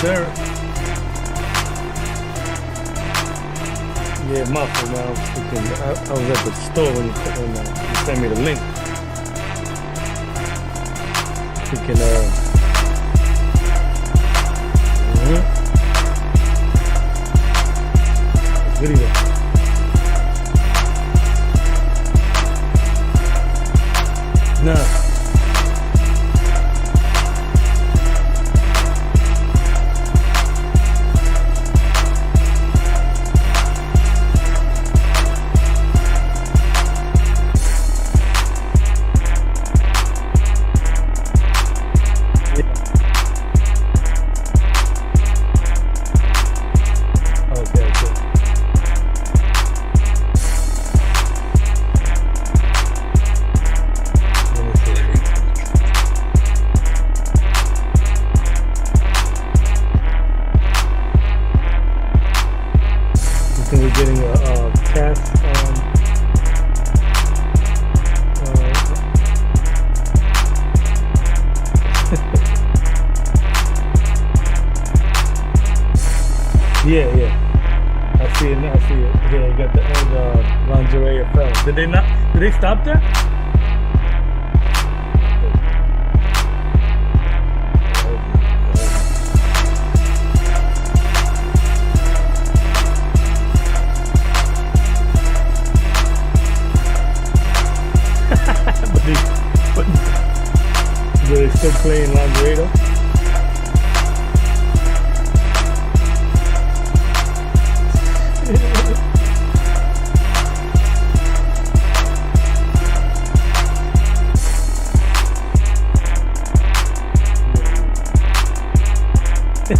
sir. Yeah, my fault, man. I was at the store when you sent me the link. Freaking, video. Nah. We're getting a cast yeah. I see it. Yeah, you got the old lingerie affair. Did they stop there? But they're still playing lingerie though?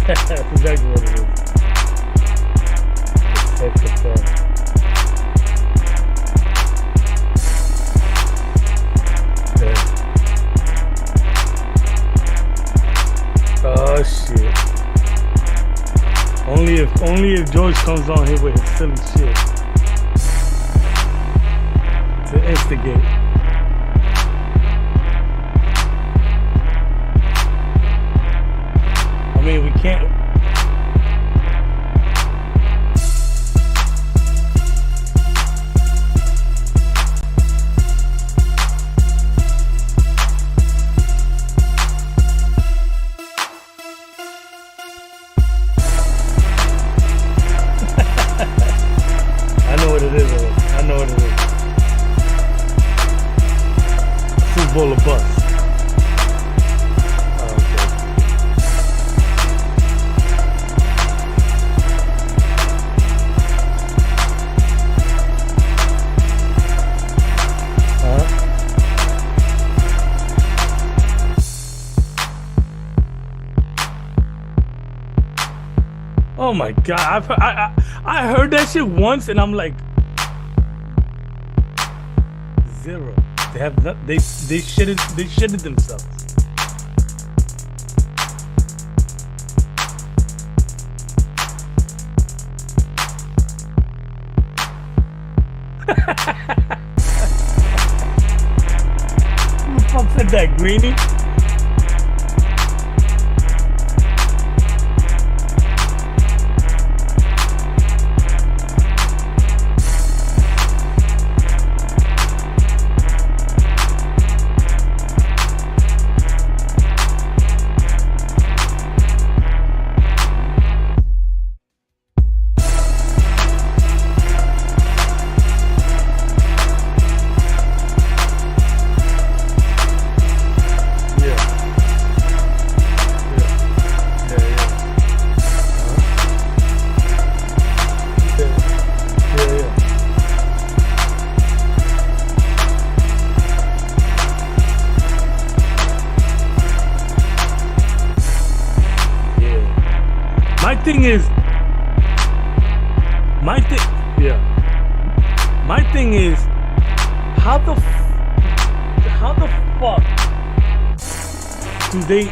That's exactly what it is. Oh shit. Only if George comes on here with his silly shit to instigate. I mean, we can't. I know what it is. Super Bowl of bus. Oh my God! I heard that shit once, and I'm like, zero. They have not. They shitted themselves. Who the fuck said that, Greenie? My thing is, how the fuck do they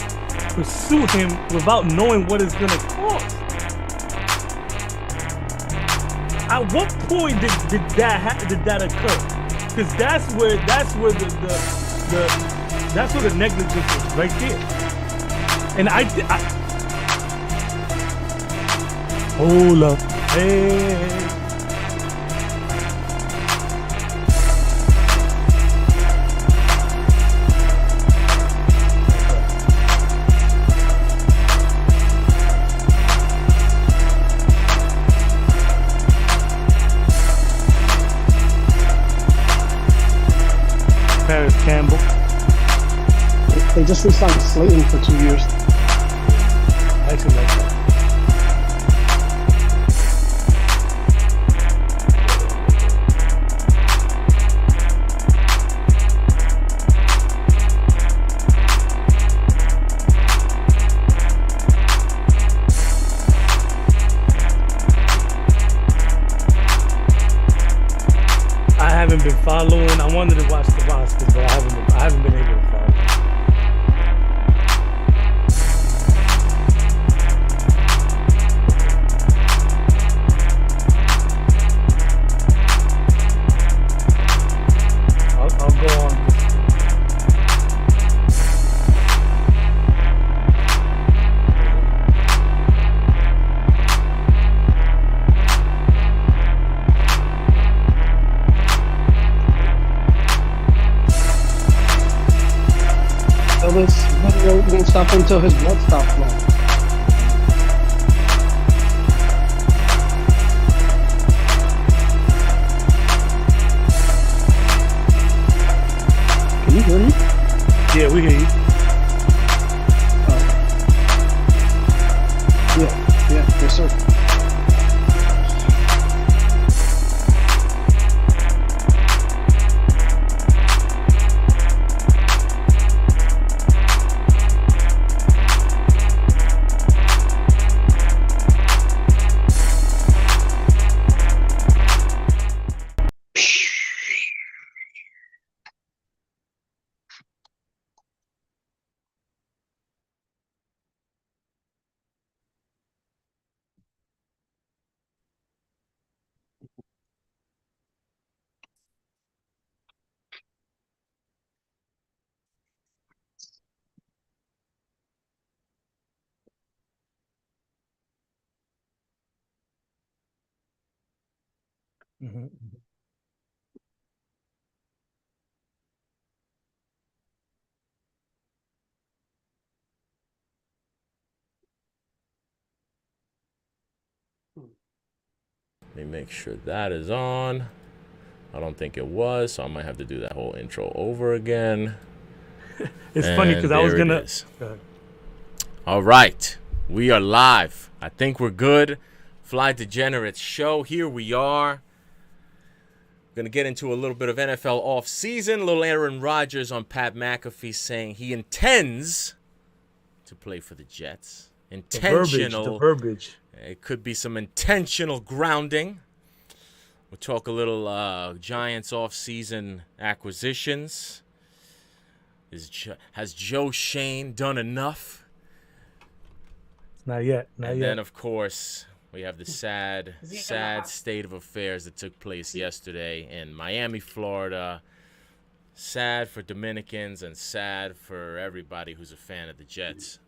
pursue him without knowing what it's gonna cost? At what point did that occur? Because that's where the negligence is right there. And Hold up. Hey. Paris Campbell. They just re-signed Slayton for 2 years. I actually like that. I haven't been following. I wanted to watch the rosters, but I haven't been able to follow. I'll go on. Elvis won't stop until his blood stops flowing. Can you hear me? Yeah, we hear you. Yes, sir. Mhm. Let me make sure that is on. I don't think it was, so I might have to do that whole intro over again. It's funny because I was there it gonna. is. Go ahead. All right, we are live. I think we're good. Fly Degenerates show. Here we are. Going to get into a little bit of NFL off-season. A little Aaron Rodgers on Pat McAfee saying he intends to play for the Jets. Intentional. The verbiage. It could be some intentional grounding. We'll talk a little Giants off-season acquisitions. Has Joe Shane done enough? Not yet. And then, of course, we have the sad state of affairs that took place yesterday in Miami, Florida. Sad for Dominicans and sad for everybody who's a fan of the Jets.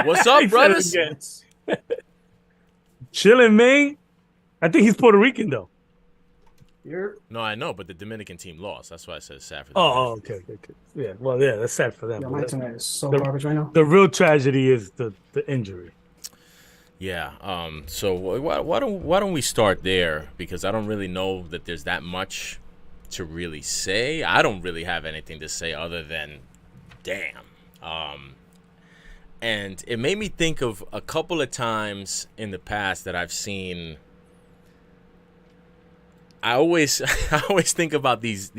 What's up, brothers? Chilling, man. I think he's Puerto Rican, though. No, I know, but the Dominican team lost. That's why I said sad for them. Oh, okay. Yeah, well, yeah, that's sad for them. Yeah, my internet is so garbage right now. The real tragedy is the injury. Yeah. So why don't we start there? Because I don't really know that there's that much to really say. I don't really have anything to say other than, damn. And it made me think of a couple of times in the past that I've seen. I always think about these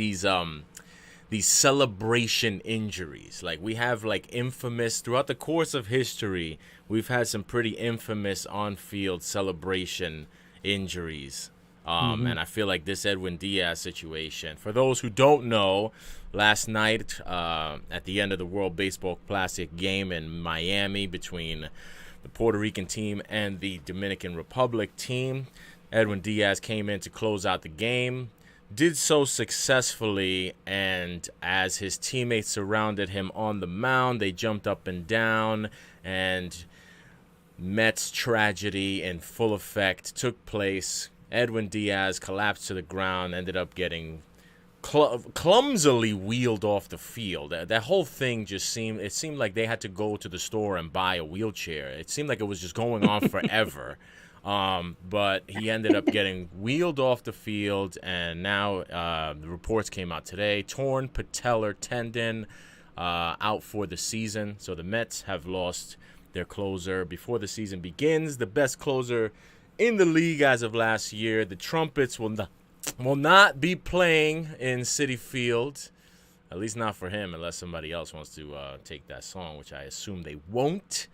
celebration injuries. Like we have infamous throughout the course of history, we've had some pretty infamous on-field celebration injuries. And I feel like this Edwin Diaz situation. For those who don't know, last night at the end of the World Baseball Classic game in Miami between the Puerto Rican team and the Dominican Republic team, Edwin Diaz came in to close out the game, did so successfully, and as his teammates surrounded him on the mound, they jumped up and down, and Mets tragedy in full effect took place. Edwin Diaz collapsed to the ground, ended up getting clumsily wheeled off the field. That whole thing just seemed like they had to go to the store and buy a wheelchair. It seemed like it was just going on forever. But he ended up getting wheeled off the field, and now the reports came out today. Torn patellar tendon, out for the season. So the Mets have lost their closer before the season begins. The best closer in the league as of last year. The Trumpets will not be playing in Citi Field, at least not for him, unless somebody else wants to take that song, which I assume they won't.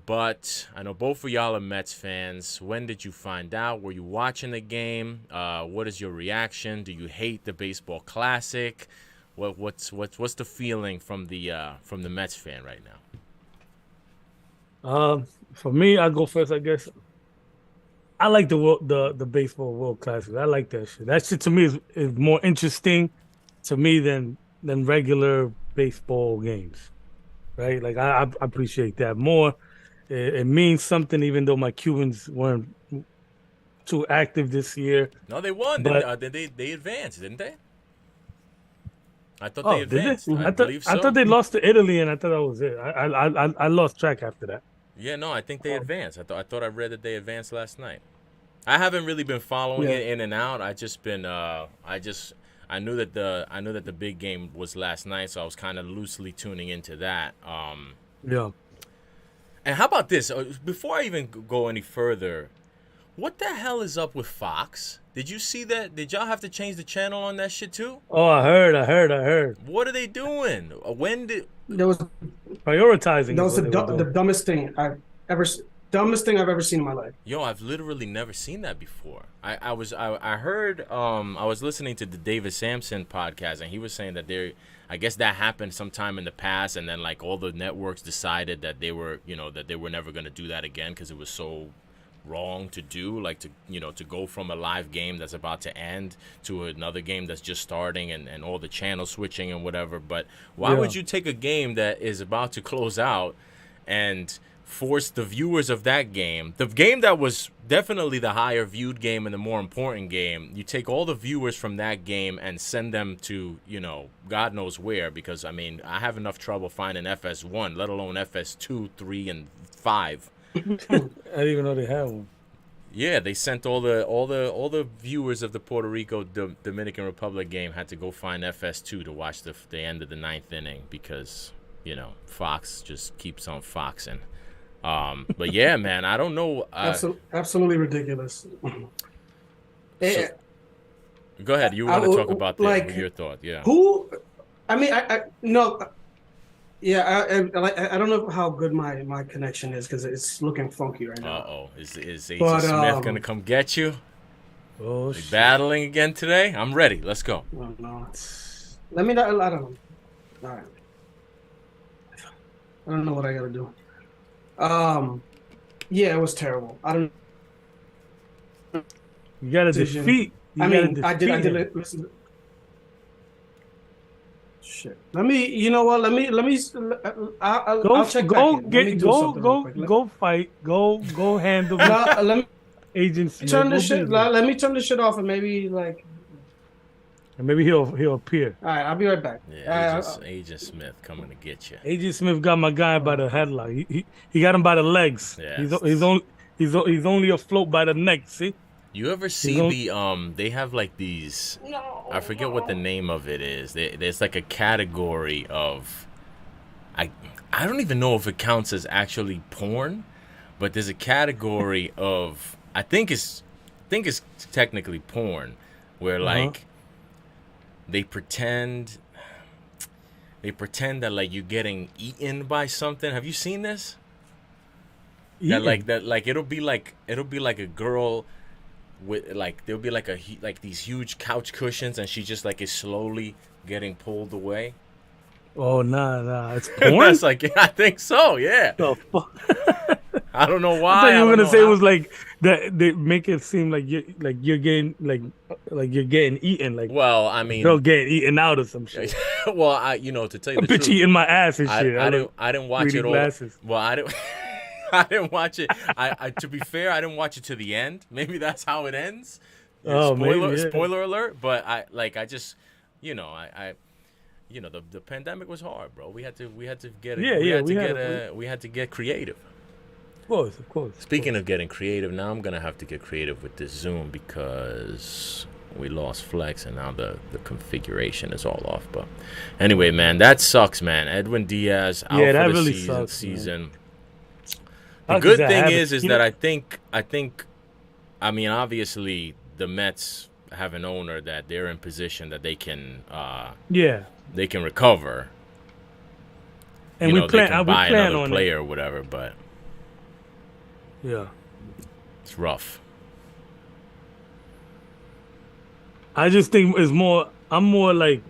But I know both of y'all are Mets fans. When did you find out? Were you watching the game? What is your reaction? Do you hate the baseball classic? What's the feeling from the Mets fan right now? For me, I go first, I guess. I like the baseball World Classic. I like that shit. That shit to me is more interesting to me than regular baseball games, right? Like I appreciate that more. It means something, even though my Cubans weren't too active this year. No, they won. But, they advanced, didn't they? I thought they advanced. Did they? I believe so. I thought they lost to Italy, and I thought that was it. I lost track after that. Yeah, no, I think they advanced. I thought I read that they advanced last night. I haven't really been following it in and out. I knew that the big game was last night, so I was kind of loosely tuning into that. Yeah. And how about this? Before I even go any further, what the hell is up with Fox? Did you see that? Did y'all have to change the channel on that shit too? Oh, I heard. What are they doing? When did There was prioritizing? That was the dumbest thing I've ever seen in my life. Yo, I've literally never seen that before. I heard I was listening to the David Sampson podcast, and he was saying that I guess that happened sometime in the past, and then like all the networks decided that they were never going to do that again because it was so wrong to do, like to go from a live game that's about to end to another game that's just starting, and all the channel switching and whatever. But why would you take a game that is about to close out and force the viewers of that game, the game that was definitely the higher viewed game and the more important game, you take all the viewers from that game and send them to, God knows where, because I mean, I have enough trouble finding FS1, let alone FS2, 3, and 5. I didn't even know they had one. Yeah, they sent all the viewers of the Puerto Rico Dominican Republic game had to go find FS2 to watch the end of the 9th inning because, Fox just keeps on foxing. But yeah, man, I don't know. Absolutely ridiculous. So, go ahead. You want to talk about that? Like, your thought? Yeah. Who? I mean, I no. Yeah, I don't know how good my connection is because it's looking funky right now. Is Agent Smith gonna come get you? Oh, shit. Battling again today? I'm ready. Let's go. No. Let me. I don't know. All right. I don't know what I gotta do. Yeah, it was terrible. I don't. You gotta defeat. I did listen. Shit. Let me. You know what? Let me. I'll check back. Go fight. Go handle. Let me Agent Smith. Let me turn this shit off and maybe like. And maybe he'll appear. All right, I'll be right back. Yeah, Agent Smith coming to get you. Agent Smith got my guy by the headlock. He got him by the legs. Yeah. He's only afloat by the neck. See. You ever see they have like these, I forget what the name of it is. There's like a category of, I don't even know if it counts as actually porn, but there's a category of, I think it's technically porn, where like they pretend that like you're getting eaten by something. Have you seen this? Yeah. That like it'll be like a girl with like there'll be like these huge couch cushions, and she just like is slowly getting pulled away. Oh nah, it's porn. That's like, I think so. Yeah. The fuck? I don't know why. I thought you were gonna say it was like that. They make it seem like you're getting like you're getting eaten. Like, well, I mean, girl getting eaten out or some shit. Well, to tell you the bitch truth, eating my ass and shit. I didn't watch it all. Glasses. Well, I I didn't watch it. I to be fair, I didn't watch it to the end. Maybe that's how it ends. Oh, Spoiler, maybe, yeah. spoiler alert. But I just, the pandemic was hard, bro. We had to get we had to get creative. Of course. Speaking of getting creative, now I'm gonna have to get creative with this Zoom because we lost Flex and now the configuration is all off. But anyway, man, that sucks, man. Edwin Diaz out for that the really season. sucks. The good thing is that I think I mean, obviously the Mets have an owner that they're in position that they can they can recover. And they plan can buy another on player or whatever, but yeah, it's rough. I just think I'm more like,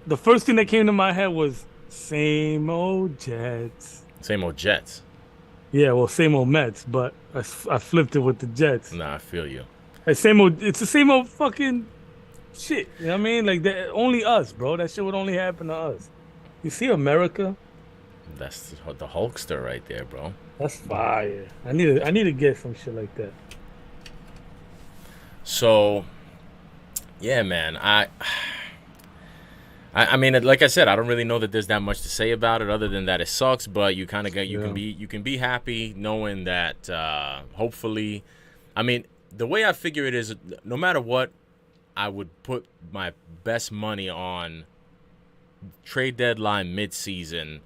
the first thing that came to my head was same old Jets. Same old Jets. Yeah, well, same old Mets, but I flipped it with the Jets. Nah, I feel you. It's the same old fucking shit. You know what I mean? Like, only us, bro. That shit would only happen to us. You see America? That's the Hulkster right there, bro. That's fire. I need to get some shit like that. So, yeah, man. I mean, like I said, I don't really know that there's that much to say about it, other than that it sucks. But you kind of you can be happy knowing that hopefully, I mean, the way I figure it is, no matter what, I would put my best money on trade deadline mid-season.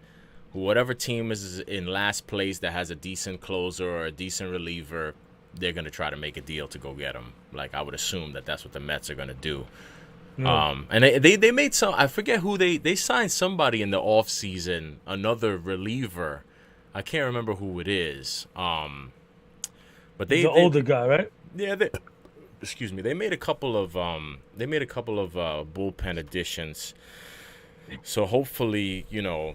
Whatever team is in last place that has a decent closer or a decent reliever, they're gonna try to make a deal to go get him. Like, I would assume that that's what the Mets are gonna do. And they made some. I forget who they signed somebody in the off season, another reliever. I can't remember who it is. But the older guy, right? Yeah. Excuse me. They made a couple of bullpen additions. So hopefully,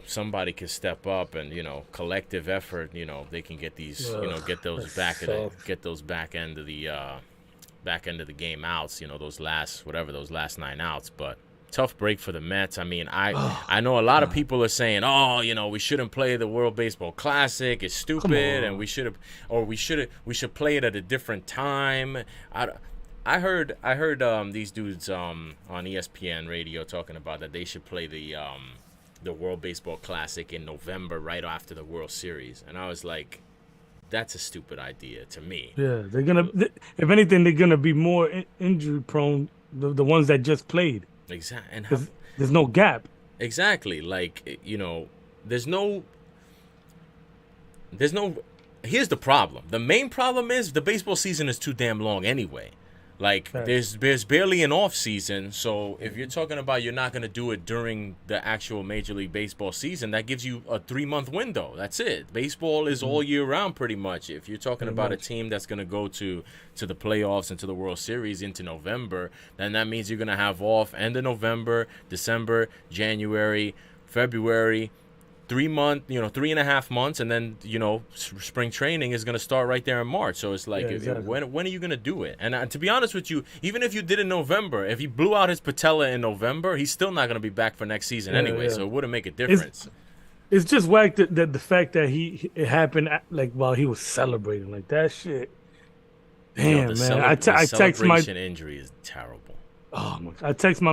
somebody can step up and, collective effort, they can get these, get those back end of the game outs, those last 9 outs. But tough break for the Mets. I mean, I know a lot of people are saying, we shouldn't play the World Baseball Classic. It's stupid, and we should play it at a different time. I heard these dudes on ESPN radio talking about that they should play the World Baseball Classic in November, right after the World Series, and I was like, that's a stupid idea to me. Yeah, if anything, they're gonna be more injury prone. The ones that just played. Exactly, and there's no gap. Exactly, like there's no. Here's the problem. The main problem is the baseball season is too damn long anyway. Like, there's barely an off season, so if you're talking about you're not going to do it during the actual Major League Baseball season, that gives you a 3-month window. That's it. Baseball is all year round pretty much. If you're talking about a team that's going to go to the playoffs and to the World Series into November, then that means you're going to have off end of November, December, January, February, 3.5 months, and then spring training is going to start right there in March. So it's like, exactly. When are you going to do it? And to be honest with you, even if you did it in November, if he blew out his patella in November, he's still not going to be back for next season anyway. So it wouldn't make a difference. It's just whack that the fact that it happened like while he was celebrating, like that shit. Damn, man! I text my injury is terrible. Oh my! I text my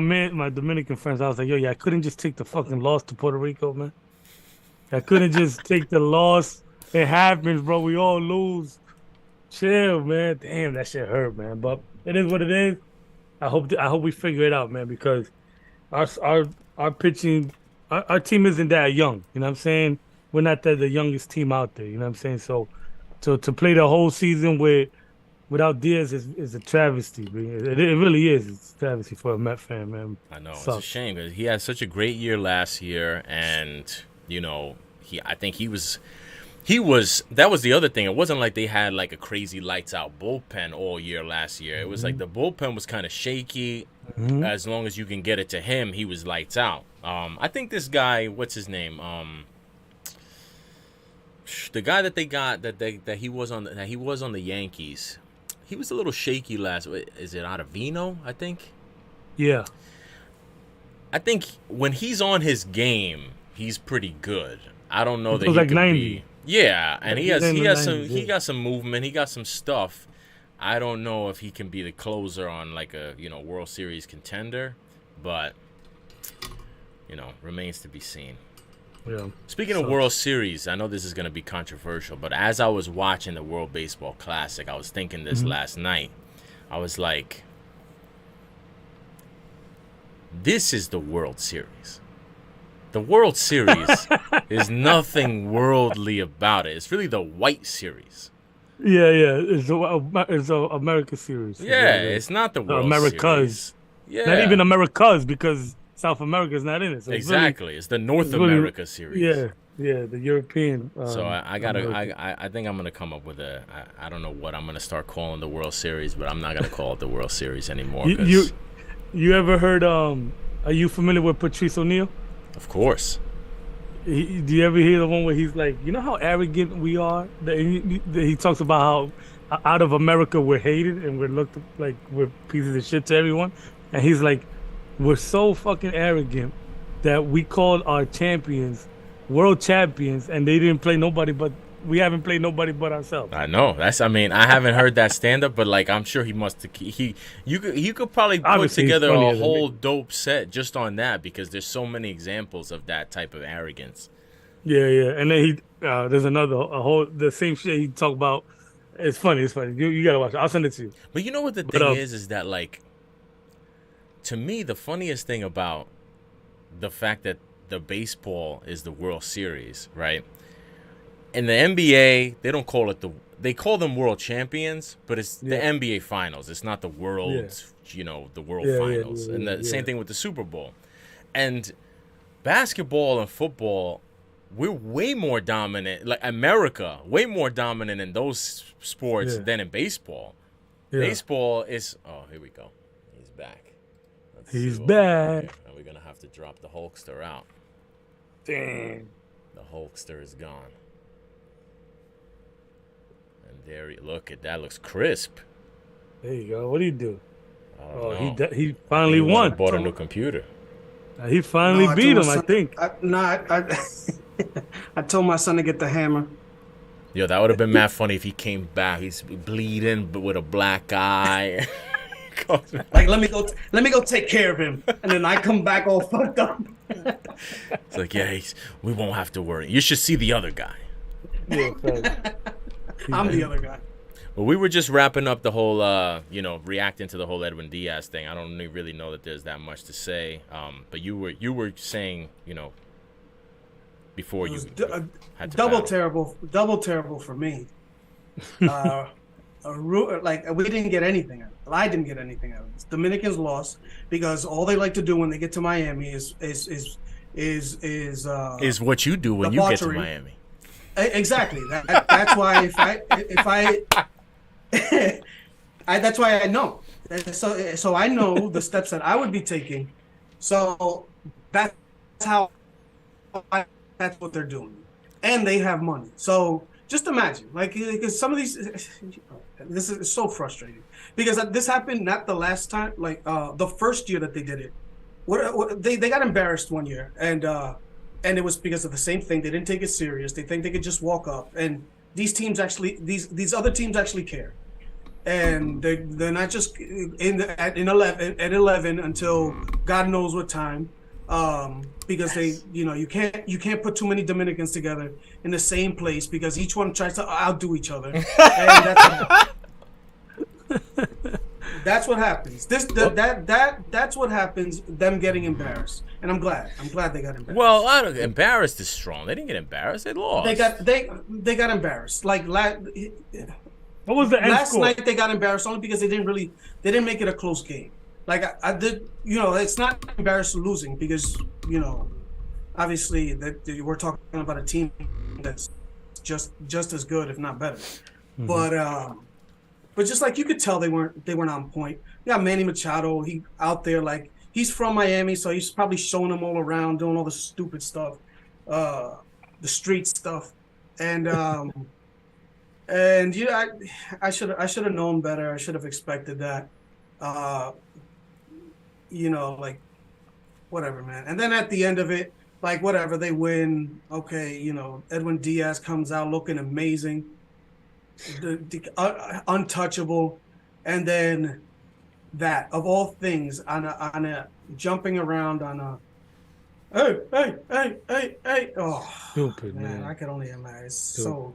Dominican friends. I was like, I couldn't just take the fucking loss to Puerto Rico, man. I couldn't just take the loss. It happens, bro. We all lose. Chill, man. Damn, that shit hurt, man. But it is what it is. I hope we figure it out, man, because our pitching, our team isn't that young. You know what I'm saying? We're not the youngest team out there. You know what I'm saying? So to play the whole season without Diaz is a travesty. It really is. It's a travesty for a Met fan, man. I know. It's a shame because he had such a great year last year, and I think he was that was the other thing. It wasn't like they had like a crazy lights out bullpen all year last year. It was like the bullpen was kind of shaky. As long as you can get it to him, he was lights out. I think this guy, what's his name? The guy that they got that he was on the Yankees. He was a little shaky last. Is it Ottavino? I think. Yeah. I think when he's on his game, he's pretty good. I don't know that he was like 90. Yeah, and he In the has 90s, he yeah. got some movement. He got some stuff. I don't know if he can be the closer on like a World Series contender, but remains to be seen. Yeah. Speaking of World Series, I know this is going to be controversial, but as I was watching the World Baseball Classic, I was thinking this last night. I was like, this is the World Series. The World Series is nothing worldly about it. It's really the White Series. Yeah, it's a America series. Yeah, it's not the World Americas. Series. Yeah. Not even Americas, because South America is not in it. So exactly. It's the North really, America series. Yeah, the European. So I think I'm gonna come up with I don't know what I'm gonna start calling the World Series, but I'm not gonna call it the World Series anymore. You ever heard? Are you familiar with Patrice O'Neal? Of course. Do you ever hear the one where he's like, you know how arrogant we are? He talks about how out of America we're hated and we're looked like we're pieces of shit to everyone. And he's like, we're so fucking arrogant that we called our champions world champions, and they didn't play nobody but we haven't played nobody but ourselves. I know. I haven't heard that stand up, but like I'm sure he must you could probably put Obviously, together a whole dope set just on that, because there's so many examples of that type of arrogance. Yeah. And then there's the same shit he talked about. It's funny. You gotta watch it. I'll send it to you. But you know what the thing is that, like, to me, the funniest thing about the fact that the baseball is the World Series, right? In the NBA, they call them world champions, but it's the NBA finals. It's not the world, the world finals. And the same thing with the Super Bowl. And basketball and football, we're way more dominant, like America, way more dominant in those sports than in baseball. Yeah. Baseball is, here we go. He's back. He's back. We're going to have to drop the Hulkster out. Damn. The Hulkster is gone. And there, look at that. Looks crisp. There you go. What do you do? He finally won. Bought a new computer. He finally beat him, I think. I told my son to get the hammer. Yo, that would have been mad funny if he came back. He's bleeding, but with a black eye. Like, let me go take care of him, and then I come back all fucked up. It's like, we won't have to worry. You should see the other guy. Yeah, I'm the other guy. Well, we were just wrapping up the whole, reacting to the whole Edwin Diaz thing. I don't really know that there's that much to say. But you were saying, before you had to double terrible for me. Like, we didn't get anything out of it. I didn't get anything out of it. Dominicans lost because all they like to do when they get to Miami is what you do when you get to Miami. Exactly. That's why that's why I know. So I know the steps that I would be taking. So that's what they're doing, and they have money. So just imagine, like, because some of these, this is so frustrating because this happened not the last time, like the first year that they did it. They got embarrassed one year, and it was because of the same thing. They didn't take it serious. They think they could just walk up, and these other teams actually care, and they're not just at 11 until God knows what time. Because you can't put too many Dominicans together in the same place because each one tries to outdo each other, and that's what happens. That's what happens. Them getting embarrassed, and I'm glad they got embarrassed. Well, embarrassed is strong. They didn't get embarrassed. They lost. They got embarrassed. Like what was the end last score? night? They got embarrassed only because they didn't make it a close game. Like I did, it's not embarrassing losing because, obviously that we're talking about a team that's just as good, if not better. Mm-hmm. But just like you could tell they weren't on point. You got Manny Machado, he out there, like he's from Miami, so he's probably showing them all around, doing all the stupid stuff, the street stuff, and I should have known better. I should have expected that. Like, whatever, man. And then at the end of it, like whatever, they win. Okay, Edwin Diaz comes out looking amazing, untouchable, and then that of all things on a jumping around on a hey. Oh Stupid, man, I man. could only imagine. Stupid.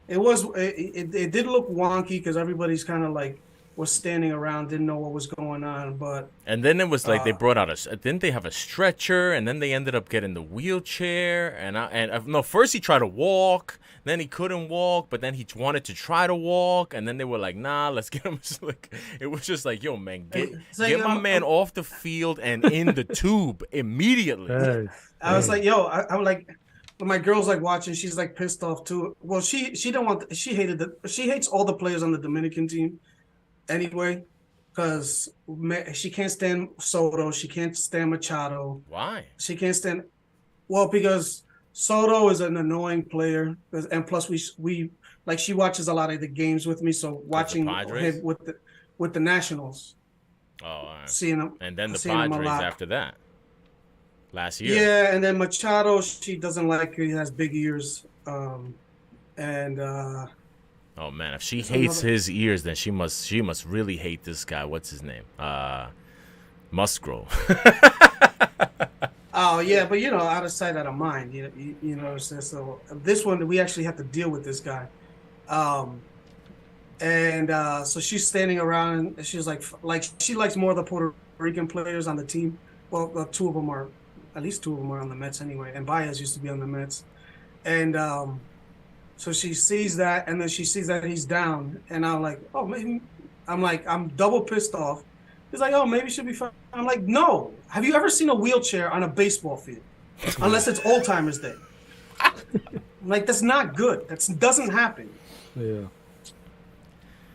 It did look wonky because everybody's kind of like was standing around, didn't know what was going on, but And then it was like they uh brought out didn't they have a stretcher, and then they ended up getting the wheelchair, no, first he tried to walk, then he couldn't walk, but then he wanted to try to walk, and then they were like, nah, let's get him. It was just like, yo, man, it's like, get my man off the field and in the tube immediately. I was like, yo, I'm like, but my girl's like watching. She's like pissed off too. Well, she don't want. She hates all the players on the Dominican team anyway, because she can't stand Soto. She can't stand Machado. Why? She can't stand. Well, because Soto is an annoying player, and plus we like she watches a lot of the games with me. So watching him with the Nationals, Oh, all right. seeing him, And then the seeing him a Padres lot. after that. Last year. Yeah, and then Machado, she doesn't like. He has big ears, and Oh man, if she hates his ears, then she must really hate this guy. What's his name? Musgrove. oh yeah, but out of sight, out of mind. So this one we actually have to deal with this guy, and so she's standing around and she's like she likes more of the Puerto Rican players on the team. Well, at least two of them are on the Mets anyway, and Baez used to be on the Mets, and so she sees that, and then she sees that he's down, and I'm like, oh, maybe. I'm double pissed off. He's like, oh, maybe she'll be fine. I'm like, no. Have you ever seen a wheelchair on a baseball field? Unless it's Old Timers Day. Like, that's not good. That doesn't happen. Yeah.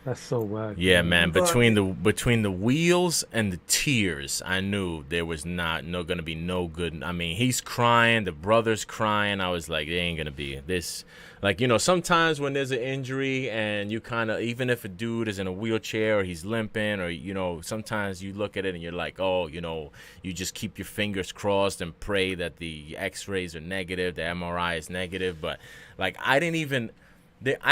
That's so whack. Yeah, man. Between the wheels and the tears, I knew there was no gonna be no good. I mean, he's crying, the brother's crying. I was like, there ain't gonna be this. Like, sometimes when there's an injury and you kind of, even if a dude is in a wheelchair or he's limping, or sometimes you look at it and you're like, oh, you just keep your fingers crossed and pray that the X-rays are negative, the MRI is negative. But like, I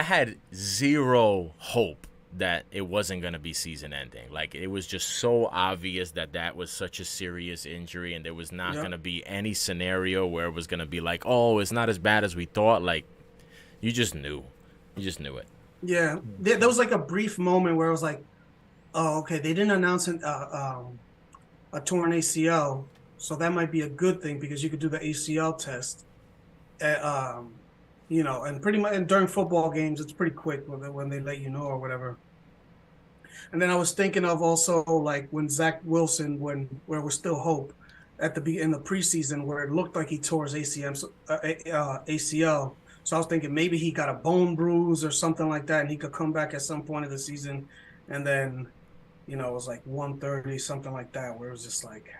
had zero hope that it wasn't going to be season ending. Like, it was just so obvious that was such a serious injury, and there was not going to be any scenario where it was going to be like, oh, it's not as bad as we thought. Like, you just knew it. Yeah, there was like a brief moment where I was like, oh, okay, they didn't announce a torn ACL, so that might be a good thing because you could do the ACL test. And pretty much, and during football games, it's pretty quick when they let you know or whatever. And then I was thinking of also like when Zach Wilson, where was still hope in the preseason, where it looked like he tore his ACL. So I was thinking maybe he got a bone bruise or something like that, and he could come back at some point of the season. And then, it was like 130, something like that, where it was just like.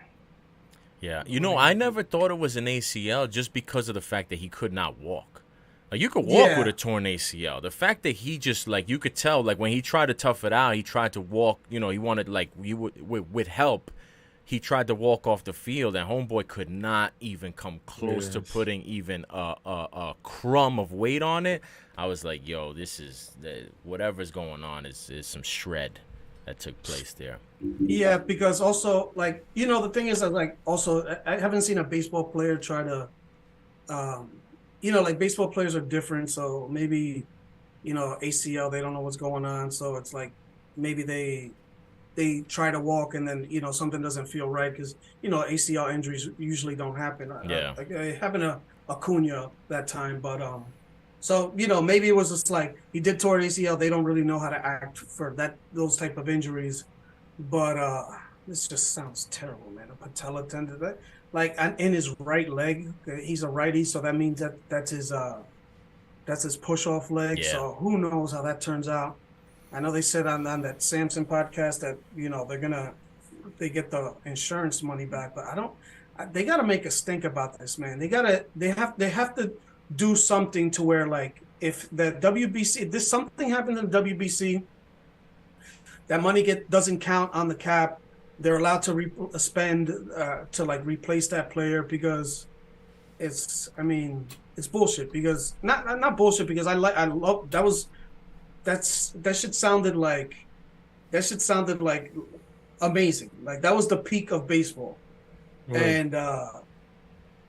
Yeah, I never thought it was an ACL just because of the fact that he could not walk. Like, you could walk with a torn ACL. The fact that he just, like, you could tell, like, when he tried to tough it out, he tried to walk, he wanted, like, with help, he tried to walk off the field, and homeboy could not even come close to putting even a crumb of weight on it. I was like, yo, this is, whatever's going on is some shred that took place there. Yeah, because also, like, the thing is that, like, also, I haven't seen a baseball player try to, like, baseball players are different, so maybe, ACL, they don't know what's going on, so it's like maybe they try to walk and then, something doesn't feel right because, ACL injuries usually don't happen. Yeah. It happened to Acuna that time, but so, maybe it was just like he did tore ACL. They don't really know how to act for those type of injuries, but this just sounds terrible, man. A patella tendon, like in his right leg. He's a righty, so that means that's his push off leg. Yeah. So who knows how that turns out. I know they said on that Samson podcast that they get the insurance money back, but they got to make us think about this, man. They have to do something to where, like, if the WBC, if something happens in the WBC, that money doesn't count on the cap. They're allowed to spend to like replace that player because I mean, it's bullshit because not bullshit because I love that shit sounded like amazing. Like that was the peak of baseball. Right. And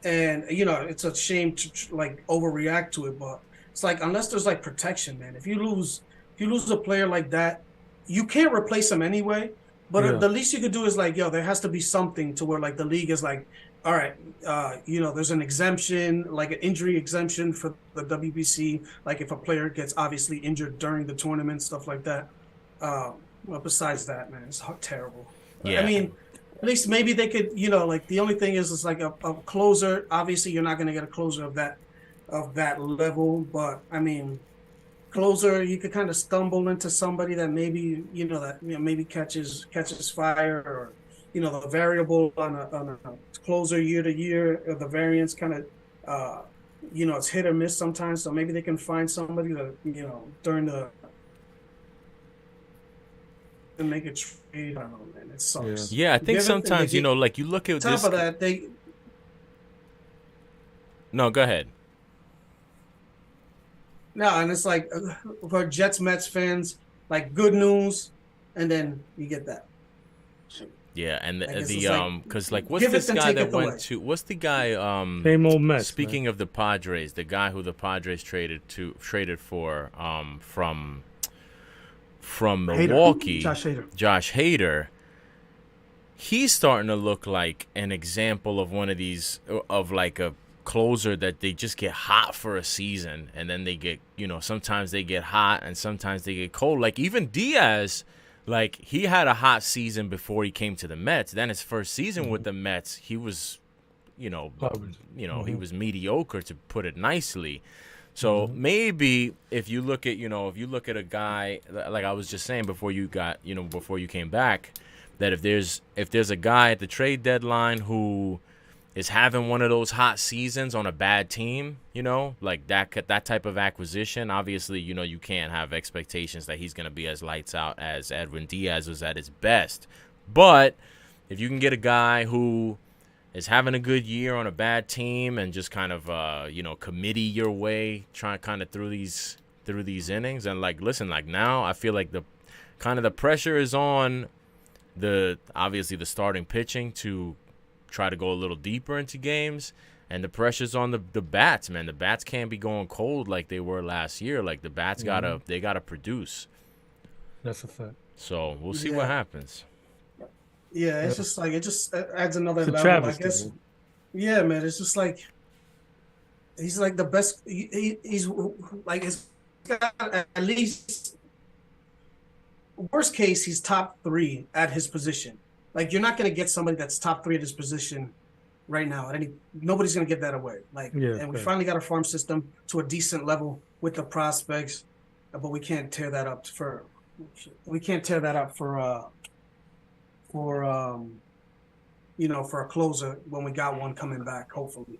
it's a shame to like overreact to it, but it's like unless there's like protection, man. If you lose a player like that, you can't replace him anyway. But Yeah. the least you could do is like, yo, there has to be something to where like the league is like, all right, there's an exemption, like an injury exemption for the WBC, like if a player gets obviously injured during the tournament, stuff like that. Well, besides that, man, it's terrible. I Yeah. mean, at least maybe they could, like the only thing is like a closer. Obviously, you're not going to get a closer of that level, but I mean, closer you could kind of stumble into somebody that maybe maybe catches fire, or the variable on a closer year to year, or the variance kind of it's hit or miss sometimes. So maybe they can find somebody that during the to make a trade. I don't know, man. It Yeah. sucks. Yeah, I think sometimes, like you look at Top this. of that, they No, go ahead. no, and it's like for Jets Mets fans, like good news, and then you get that. Yeah, and I guess the it's like, because like what's give this it and guy take that it went away. to? What's the guy? Same old mess. Speaking of the Padres, the guy who the Padres traded for from Milwaukee, Josh Hader. Josh Hader. He's starting to look like an example of one of these of like a closer that they just get hot for a season and then they get sometimes they get hot and sometimes they get cold. Like even Diaz, like he had a hot season before he came to the Mets. Then his first season with the Mets, he was he was mediocre, to put it nicely. So maybe if you look at a guy like I was just saying before you came back, that if there's a guy at the trade deadline who is having one of those hot seasons on a bad team, like that type of acquisition, obviously, you can't have expectations that he's going to be as lights out as Edwin Diaz was at his best. But if you can get a guy who is having a good year on a bad team and just kind of committee your way, trying kind of through these innings, and like listen, like now I feel like the pressure is on obviously the starting pitching to try to go a little deeper into games, and the pressure's on the bats, man. The bats can't be going cold like they were last year. Like the bats gotta produce. That's a fact. So we'll see what happens. Yeah, it's just like it just adds another It's a level, travesty, I guess. man. Yeah, man. It's just like he's like the best. He's like he's got at least worst case he's top 3 at his position. Like you're not gonna get somebody that's top 3 at his position right now. Nobody's gonna give that away. Like, and we finally got our farm system to a decent level with the prospects, but we can't tear that up for for a closer when we got one coming back, hopefully.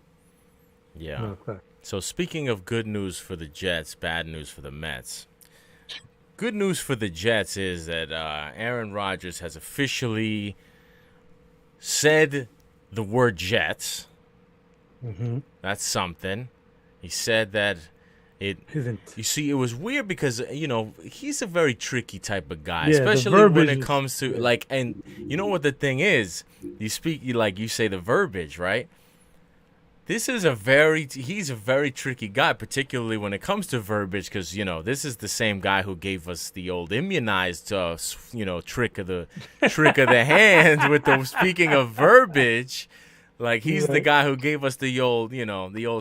Yeah. Okay. So speaking of good news for the Jets, bad news for the Mets. Good news for the Jets is that Aaron Rodgers has officially said the word Jets. Mm-hmm. That's something. He said that you see, it was weird because, he's a very tricky type of guy, especially when it comes to, like, and you know what the thing is? You say the verbiage, right? He's a very tricky guy, particularly when it comes to verbiage, because, this is the same guy who gave us the old immunized, trick of the hand with the speaking of verbiage. Like he's the guy who gave us the old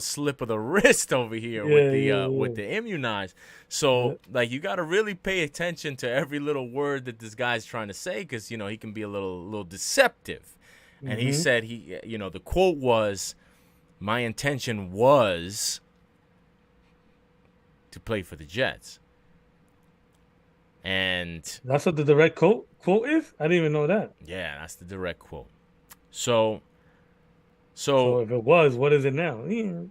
slip of the wrist over here with the immunized. So like you got to really pay attention to every little word that this guy's trying to say, because he can be a little deceptive. And he said the quote was, "My intention was to play for the Jets." And that's what the direct quote is? I didn't even know that. Yeah, that's the direct quote. So if it was, what is it now? Yeah.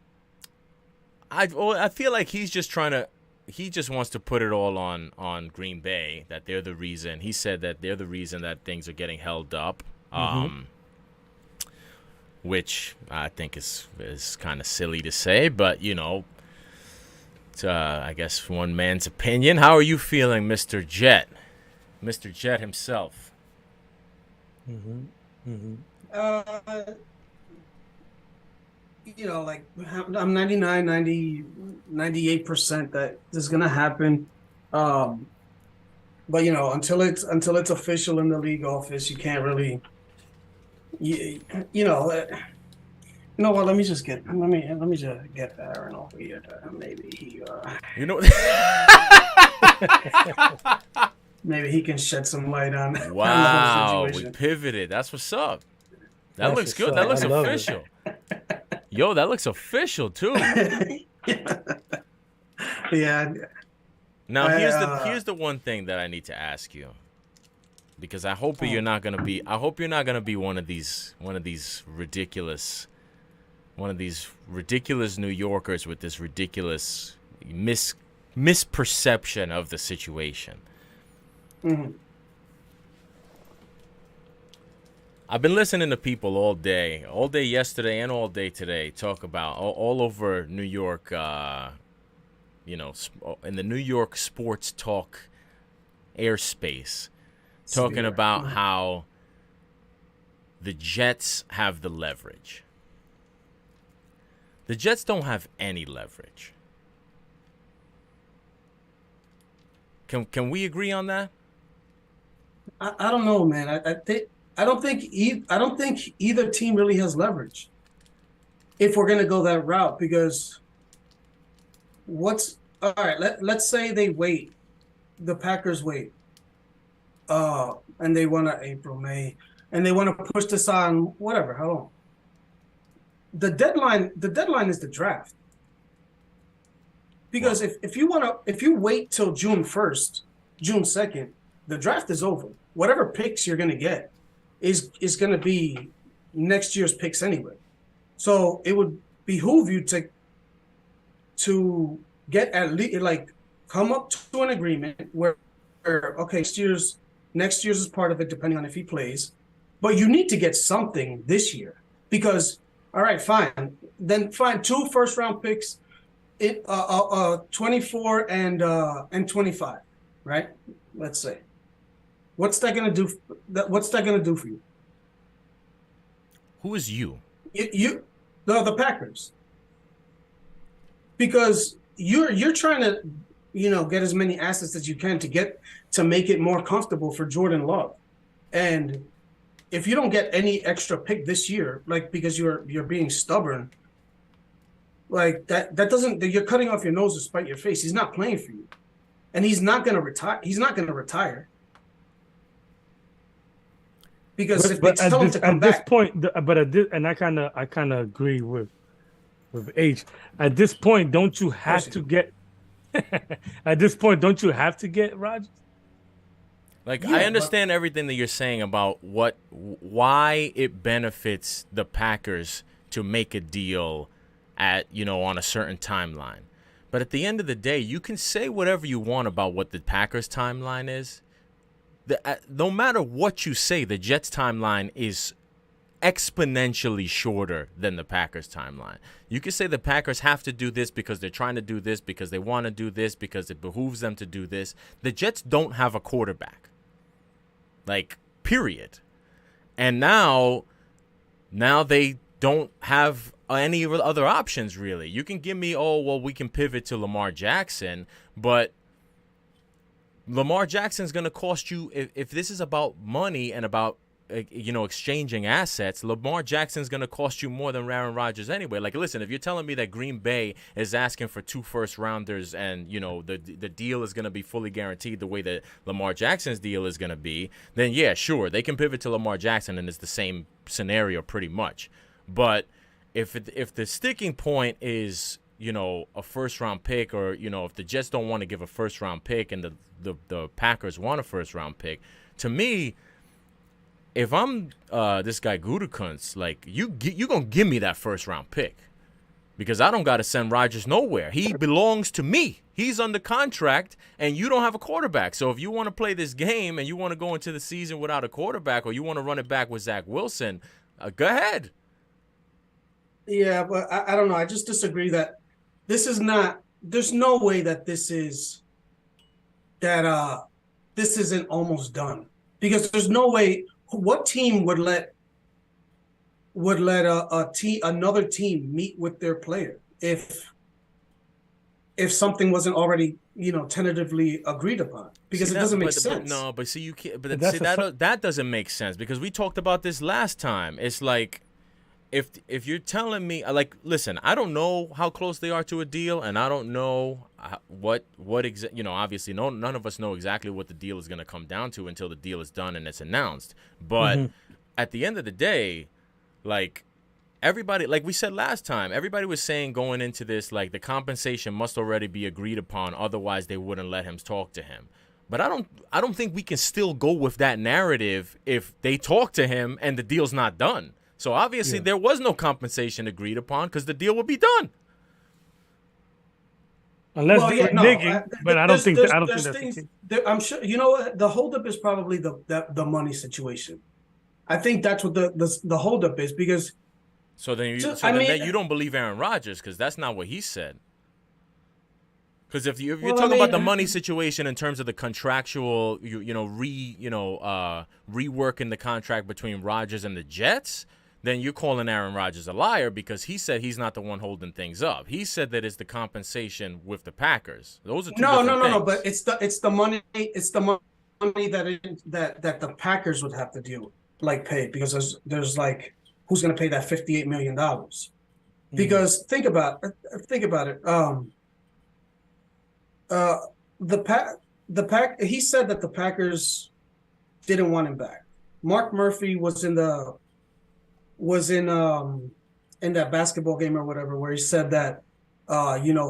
I feel like he just wants to put it all on Green Bay, that they're the reason. He said that they're the reason that things are getting held up. which I think is kind of silly to say, but it's, I guess one man's opinion. How are you feeling, Mr. Jet? Mr. Jet himself. Uh, like I'm 99, 90, 98% that this is gonna happen. But until it's official in the league office, you can't really, you know. You know what? Let me just get Aaron over here. Maybe he maybe he can shed some light on the whole Wow, we situation. pivoted. That's what's up. That That's looks what's good. up. That looks I love it. official. Yo, that looks official too. Yeah. Now here's the one thing that I need to ask you, because I hope you're not gonna be one of these ridiculous New Yorkers with this ridiculous misperception of the situation. Mm-hmm. I've been listening to people all day yesterday and all day today, talk about all over New York, in the New York sports talk airspace, talking about how the Jets have the leverage. The Jets don't have any leverage. Can we agree on that? I don't know, man. I don't think either team really has leverage if we're gonna go that route, because all right, let's say they wait. The Packers wait. And they want to April, May, and they want to push this on whatever, how long? The deadline is the draft. Because if you wait till June 1st, June 2nd, the draft is over. Whatever picks you're gonna get is gonna be next year's picks anyway. So it would behoove you to get at least come up to an agreement where okay, next year's is part of it, depending on if he plays, but you need to get something this year, because all right, fine, then find 2 first-round picks, 24 and 25, right? Let's say, what's that gonna do? What's that gonna do for you? Who is you? The Packers, because you're trying to get as many assets as you can to make it more comfortable for Jordan Love. And if you don't get any extra pick this year, because you're being stubborn, that doesn't, you're cutting off your nose to spite your face. He's not playing for you, and he's not going to retire. He's not going to retire, because if they tell him to come back. This point, and I kind of agree with H. At this point, don't you have to get? At this point, don't you have to get Rodgers? I understand everything that you're saying about why it benefits the Packers to make a deal at, on a certain timeline. But at the end of the day, you can say whatever you want about what the Packers timeline is. No matter what you say, the Jets timeline is exponentially shorter than the Packers timeline. You can say the Packers have to do this because they're trying to do this, because they want to do this, because it behooves them to do this. The Jets don't have a quarterback. Period. And now they don't have any other options, really. You can give me, we can pivot to Lamar Jackson, but Lamar Jackson's going to cost you, if this is about money and about exchanging assets, Lamar Jackson's going to cost you more than Aaron Rodgers anyway. Listen, if you're telling me that Green Bay is asking for 2 first-rounders and, the deal is going to be fully guaranteed the way that Lamar Jackson's deal is going to be, then, yeah, sure, they can pivot to Lamar Jackson and it's the same scenario pretty much. But if the sticking point is, a first-round pick, or, if the Jets don't want to give a first-round pick and the Packers want a first-round pick, to me, if I'm this guy Gutekunst, you gonna give me that first round pick, because I don't gotta send Rodgers nowhere. He belongs to me. He's under contract, and you don't have a quarterback. So if you want to play this game and you want to go into the season without a quarterback, or you want to run it back with Zach Wilson, go ahead. Yeah, but I don't know. I just disagree that this is not. There's no way that this isn't almost done, because there's no way. What team would let another team meet with their player if something wasn't already tentatively agreed upon, See because it that, doesn't make but sense. no, but see you can't. But But see that's a that doesn't make sense because we talked about this last time. It's like if you're telling me like, listen, I don't know how close they are to a deal, and I don't know what obviously none of us know exactly what the deal is going to come down to until the deal is done and it's announced. But at the end of the day, like everybody, like we said last time, everybody was saying going into this, like the compensation must already be agreed upon, otherwise they wouldn't let him talk to him. But I don't think we can still go with that narrative if they talk to him and the deal's not done. So obviously there was no compensation agreed upon because the deal would be done. unless Well, they yeah, were no. digging, but I don't think There's that's the things. case. I'm sure you know what the holdup is probably the money situation. I think that's what the holdup is, because So then I mean, you don't believe Aaron Rodgers because that's not what he said. Because if you're well, I talking about the mean, money situation in terms of the contractual, reworking the contract between Rodgers and the Jets, then you're calling Aaron Rodgers a liar because he said he's not the one holding things up. He said that it's the compensation with the Packers. Those are two no, different no, no, no. things. But it's the money that the Packers would have to pay, because there's like, who's going to pay that $58 million? Because think about it. Uh, he said that the Packers didn't want him back. Mark Murphy was in that basketball game or whatever, where he said that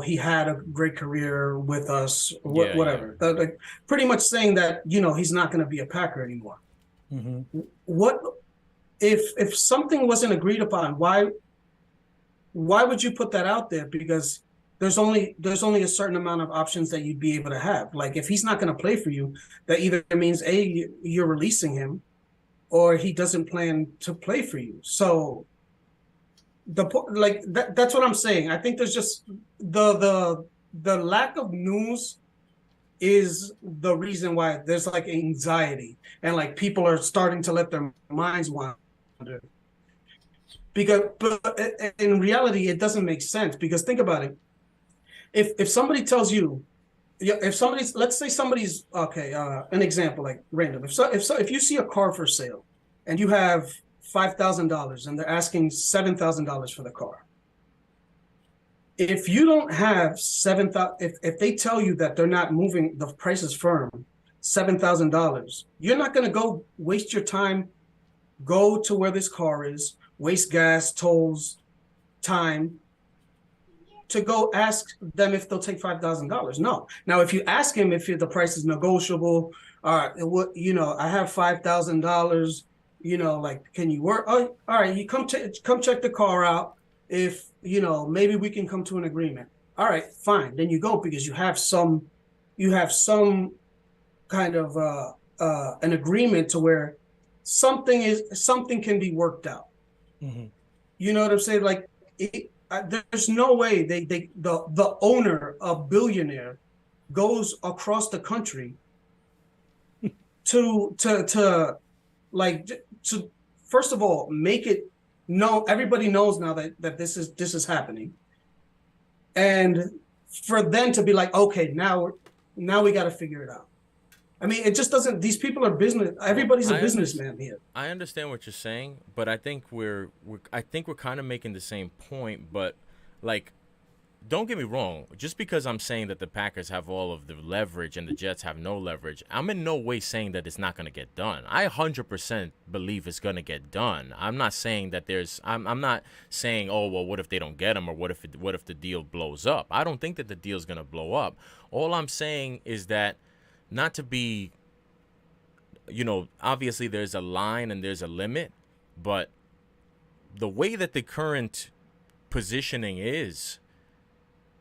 he had a great career with us, Yeah. whatever. Like, pretty much saying that he's not going to be a Packer anymore. What if something wasn't agreed upon? Why would you put that out there? Because there's only a certain amount of options that you'd be able to have. Like, if he's not going to play for you, that either means you're releasing him, or he doesn't plan to play for you. So that's what I'm saying. I think there's just the lack of news is the reason why there's like anxiety, and like people are starting to let their minds wander. But in reality, it doesn't make sense, because think about it. If somebody tells you, yeah, let's say somebody's okay. An example, like random. If you see a car for sale, and you have $5,000, and they're asking $7,000 for the car. If you don't have 7,000, if they tell you that they're not moving, the price is firm, $7,000, you're not going to go waste your time, go to where this car is, waste gas, tolls, time, to go ask them if they'll take $5,000. No. Now, if you ask him if the price is negotiable, I have $5,000. Like, can you work? Oh, all right, you come check the car out. If maybe we can come to an agreement. All right, fine. Then you go, because you have some kind of an agreement to where something can be worked out. You know what I'm saying? Like, there's no way the owner, a billionaire, goes across the country to first of all make it known. Everybody knows now that this is happening, and for them to be like, okay, now we got to figure it out. I mean, it just doesn't. These people are business. Everybody's a businessman here. I understand what you're saying, but I think we're kind of making the same point. But like, don't get me wrong. Just because I'm saying that the Packers have all of the leverage and the Jets have no leverage, I'm in no way saying that it's not going to get done. I 100% believe it's going to get done. I'm not saying that I'm not saying, oh, well, what if they don't get him, or what if the deal blows up? I don't think that the deal's going to blow up. All I'm saying is that, not to be, obviously there's a line and there's a limit, but the way that the current positioning is,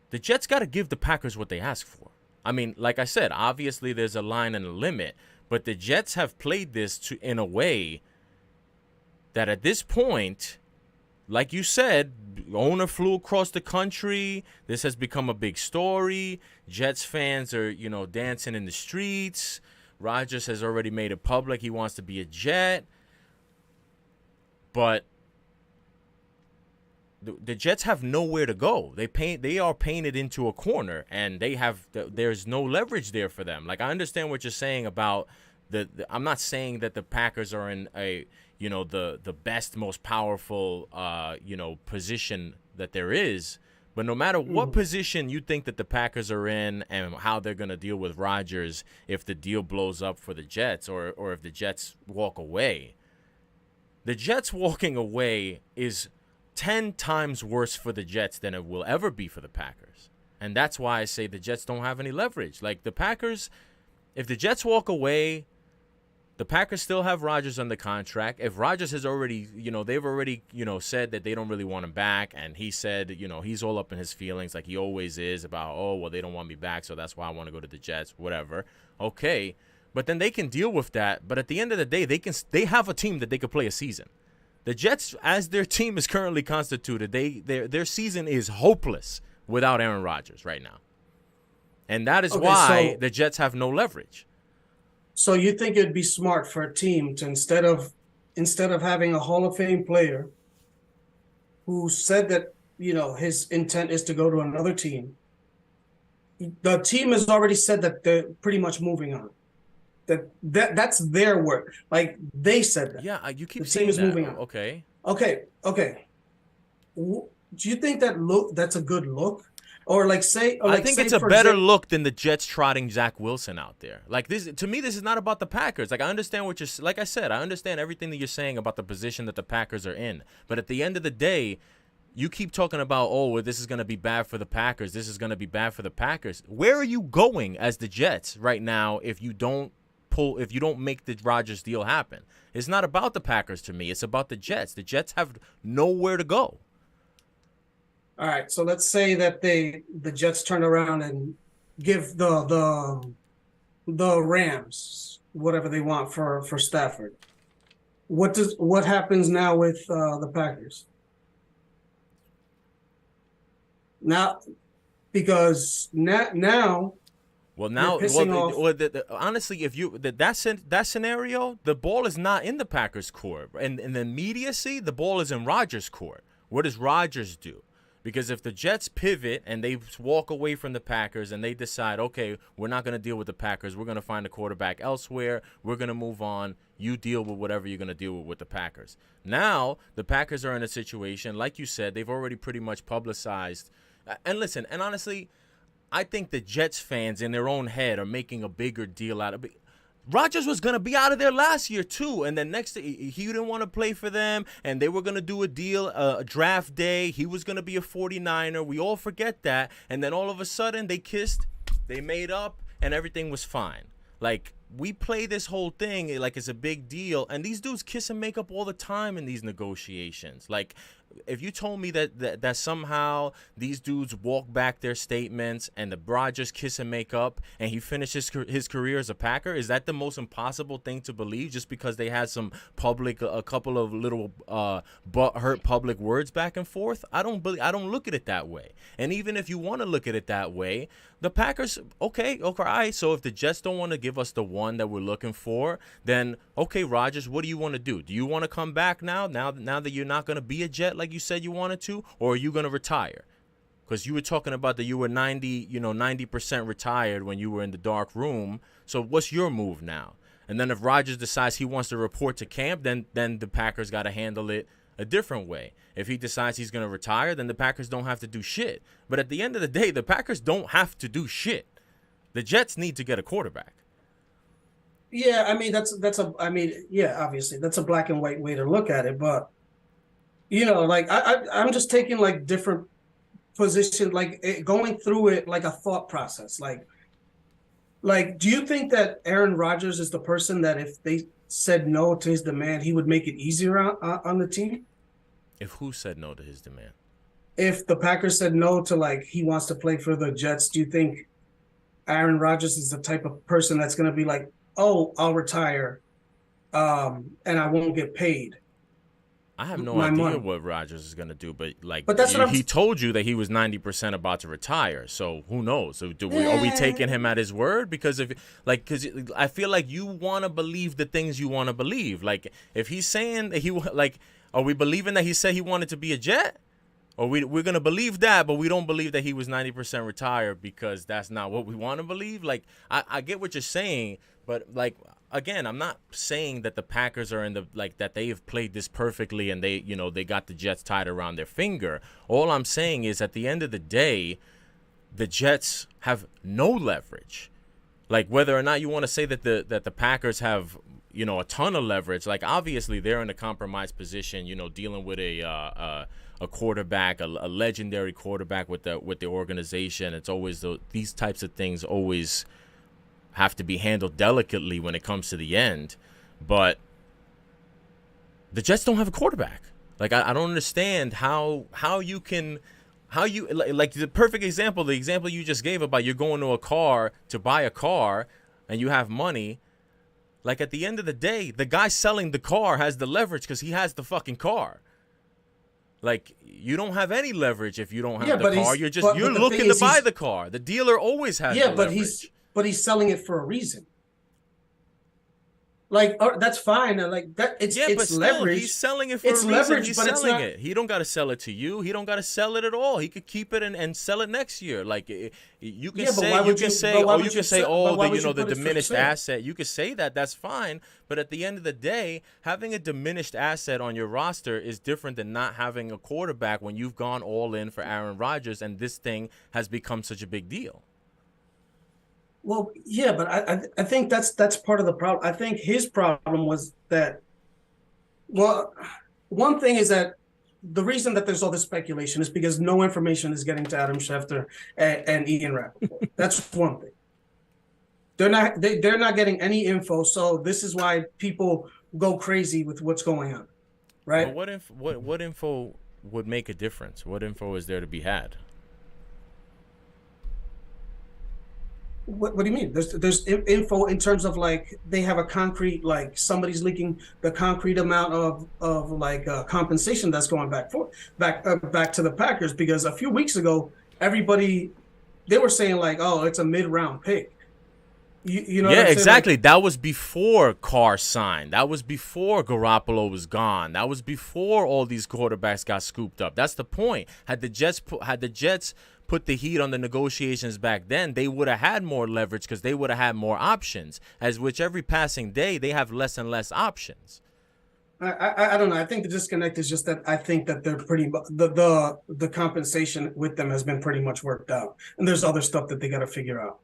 the Jets got to give the Packers what they ask for. I mean, like I said, obviously there's a line and a limit, but the Jets have played this in a way that at this point, like you said, owner flew across the country. This has become a big story. Jets fans are, dancing in the streets. Rodgers has already made it public. He wants to be a Jet. But the Jets have nowhere to go. They are painted into a corner, and there's no leverage there for them. Like, I understand what you're saying about I'm not saying that the Packers are in the best, most powerful position that there is, but no matter what position you think that the Packers are in and how they're going to deal with Rodgers if the deal blows up for the Jets or if the Jets walk away, the Jets walking away is 10 times worse for the Jets than it will ever be for the Packers. And that's why I say the Jets don't have any leverage. Like, the Packers, if the Jets walk away, the Packers still have Rodgers under contract. If Rodgers has already, they've already, said that they don't really want him back, and he said, he's all up in his feelings like he always is about, oh, well, they don't want me back, so that's why I want to go to the Jets, whatever. Okay, but then they can deal with that. But at the end of the day, they have a team that they could play a season. The Jets, as their team is currently constituted, their season is hopeless without Aaron Rodgers right now. And that is why the Jets have no leverage. So you think it'd be smart for a team to instead of having a Hall of Fame player who said that, his intent is to go to another team, the team has already said that they're pretty much moving on. That's their word. Like, they said that. Yeah, you keep the saying team is that. moving on. Okay. Do you think that's a good look? Or I think it's a better look than the Jets trotting Zach Wilson out there. Like, this, to me, this is not about the Packers. Like, I understand like I said, I understand everything that you're saying about the position that the Packers are in. But at the end of the day, you keep talking about, oh, well, this is going to be bad for the Packers. This is going to be bad for the Packers. Where are you going as the Jets right now if you don't make the Rodgers deal happen? It's not about the Packers to me. It's about the Jets. The Jets have nowhere to go. All right, so let's say that the Jets turn around and give the Rams whatever they want for Stafford. What happens now with the Packers? Now, because now. Well, honestly, if that scenario, the ball is not in the Packers' court, and in the immediacy, the ball is in Rodgers' court. What does Rodgers do? Because if the Jets pivot and they walk away from the Packers and they decide, okay, we're not going to deal with the Packers, we're going to find a quarterback elsewhere, we're going to move on, you deal with whatever you're going to deal with the Packers. Now, the Packers are in a situation, like you said, they've already pretty much publicized. And listen, and honestly, I think the Jets fans in their own head are making a bigger deal out of it. Rodgers was going to be out of there last year, too. And then he didn't want to play for them. And they were going to do a deal, a draft day. He was going to be a 49er. We all forget that. And then all of a sudden, they kissed, they made up, and everything was fine. Like, we play this whole thing like it's a big deal. And these dudes kiss and make up all the time in these negotiations. Like, if you told me that somehow these dudes walk back their statements and the Rodgers kiss and make up and he finishes his career as a Packer, is that the most impossible thing to believe just because they had some a couple of little butt-hurt public words back and forth? I don't look at it that way. And even if you want to look at it that way, the Packers, okay, all right, so if the Jets don't want to give us the one that we're looking for, then, okay, Rodgers, what do you want to do? Do you want to come back now that you're not going to be a Jet like you said you wanted to, or are you going to retire? Because you were talking about that you were 90% retired when you were in the dark room, so what's your move now? And then if Rodgers decides he wants to report to camp, then the Packers got to handle it a different way. If he decides he's going to retire, then the Packers don't have to do shit. But at the end of the day, the Packers don't have to do shit. The Jets need to get a quarterback. Yeah, I mean obviously that's a black and white way to look at it, but like I'm just taking like different positions, like going through it like a thought process. Like, do you think that Aaron Rodgers is the person that if they said no to his demand, he would make it easier on the team? If who said no to his demand? If the Packers said no to, like, he wants to play for the Jets, do you think Aaron Rodgers is the type of person that's going to be like, oh, I'll retire and I won't get paid? I have no my idea money. what Rodgers is gonna do, but like But that's what I'm. he told you that he was 90% about to retire. So who knows? So are we Eh, taking him at his word? Because because I feel like you want to believe the things you want to believe. Like if he's saying that are we believing that he said he wanted to be a Jet? Or we're gonna believe that, but we don't believe that he was 90% retired because that's not what we want to believe. Like I get what you're saying, but like again, I'm not saying that the Packers are in the that they have played this perfectly and they got the Jets tied around their finger. All I'm saying is at the end of the day, the Jets have no leverage. Like whether or not you want to say that the Packers have a ton of leverage, like obviously they're in a compromised position, dealing with a quarterback, a legendary quarterback with the organization. It's always these types of things always have to be handled delicately when it comes to the end. But the Jets don't have a quarterback. Like I don't understand how you like the perfect example, the example you just gave about you're going to buy a car and you have money. Like at the end of the day, the guy selling the car has the leverage because he has the fucking car. Like you don't have any leverage if you don't have the car. You're looking to buy the car. The dealer always has the leverage. But he's selling it for a reason. Like that's fine. Like that, it's but still, leverage. He's selling it for a reason. Leverage, he's but selling it. He don't got to sell it to you. He don't got to sell it at all. He could keep it and sell it next year. Like you can say, the diminished asset. You could say that. That's fine. But at the end of the day, having a diminished asset on your roster is different than not having a quarterback when you've gone all in for Aaron Rodgers and this thing has become such a big deal. Well, yeah, but I think that's part of the problem. I think his problem was that, well, one thing is that the reason that there's all this speculation is because no information is getting to Adam Schefter and Ian Rappaport. That's one thing. They're not getting any info, so this is why people go crazy with what's going on, right? But what info would make a difference? What info is there to be had? What do you mean? There's info in terms of like they have a concrete, like somebody's leaking the concrete amount of like compensation that's going back to the Packers, because a few weeks ago they were saying like, oh, it's a mid-round pick. You know? Yeah, what I'm exactly. saying? Like, that was before Carr signed. That was before Garoppolo was gone. That was before all these quarterbacks got scooped up. That's the point. Had the Jets put the heat on the negotiations back then, they would have had more leverage because they would have had more options. As with every passing day, they have less and less options. I don't know. I think the disconnect is just that I think that they're the compensation with them has been pretty much worked out, and there's other stuff that they got to figure out.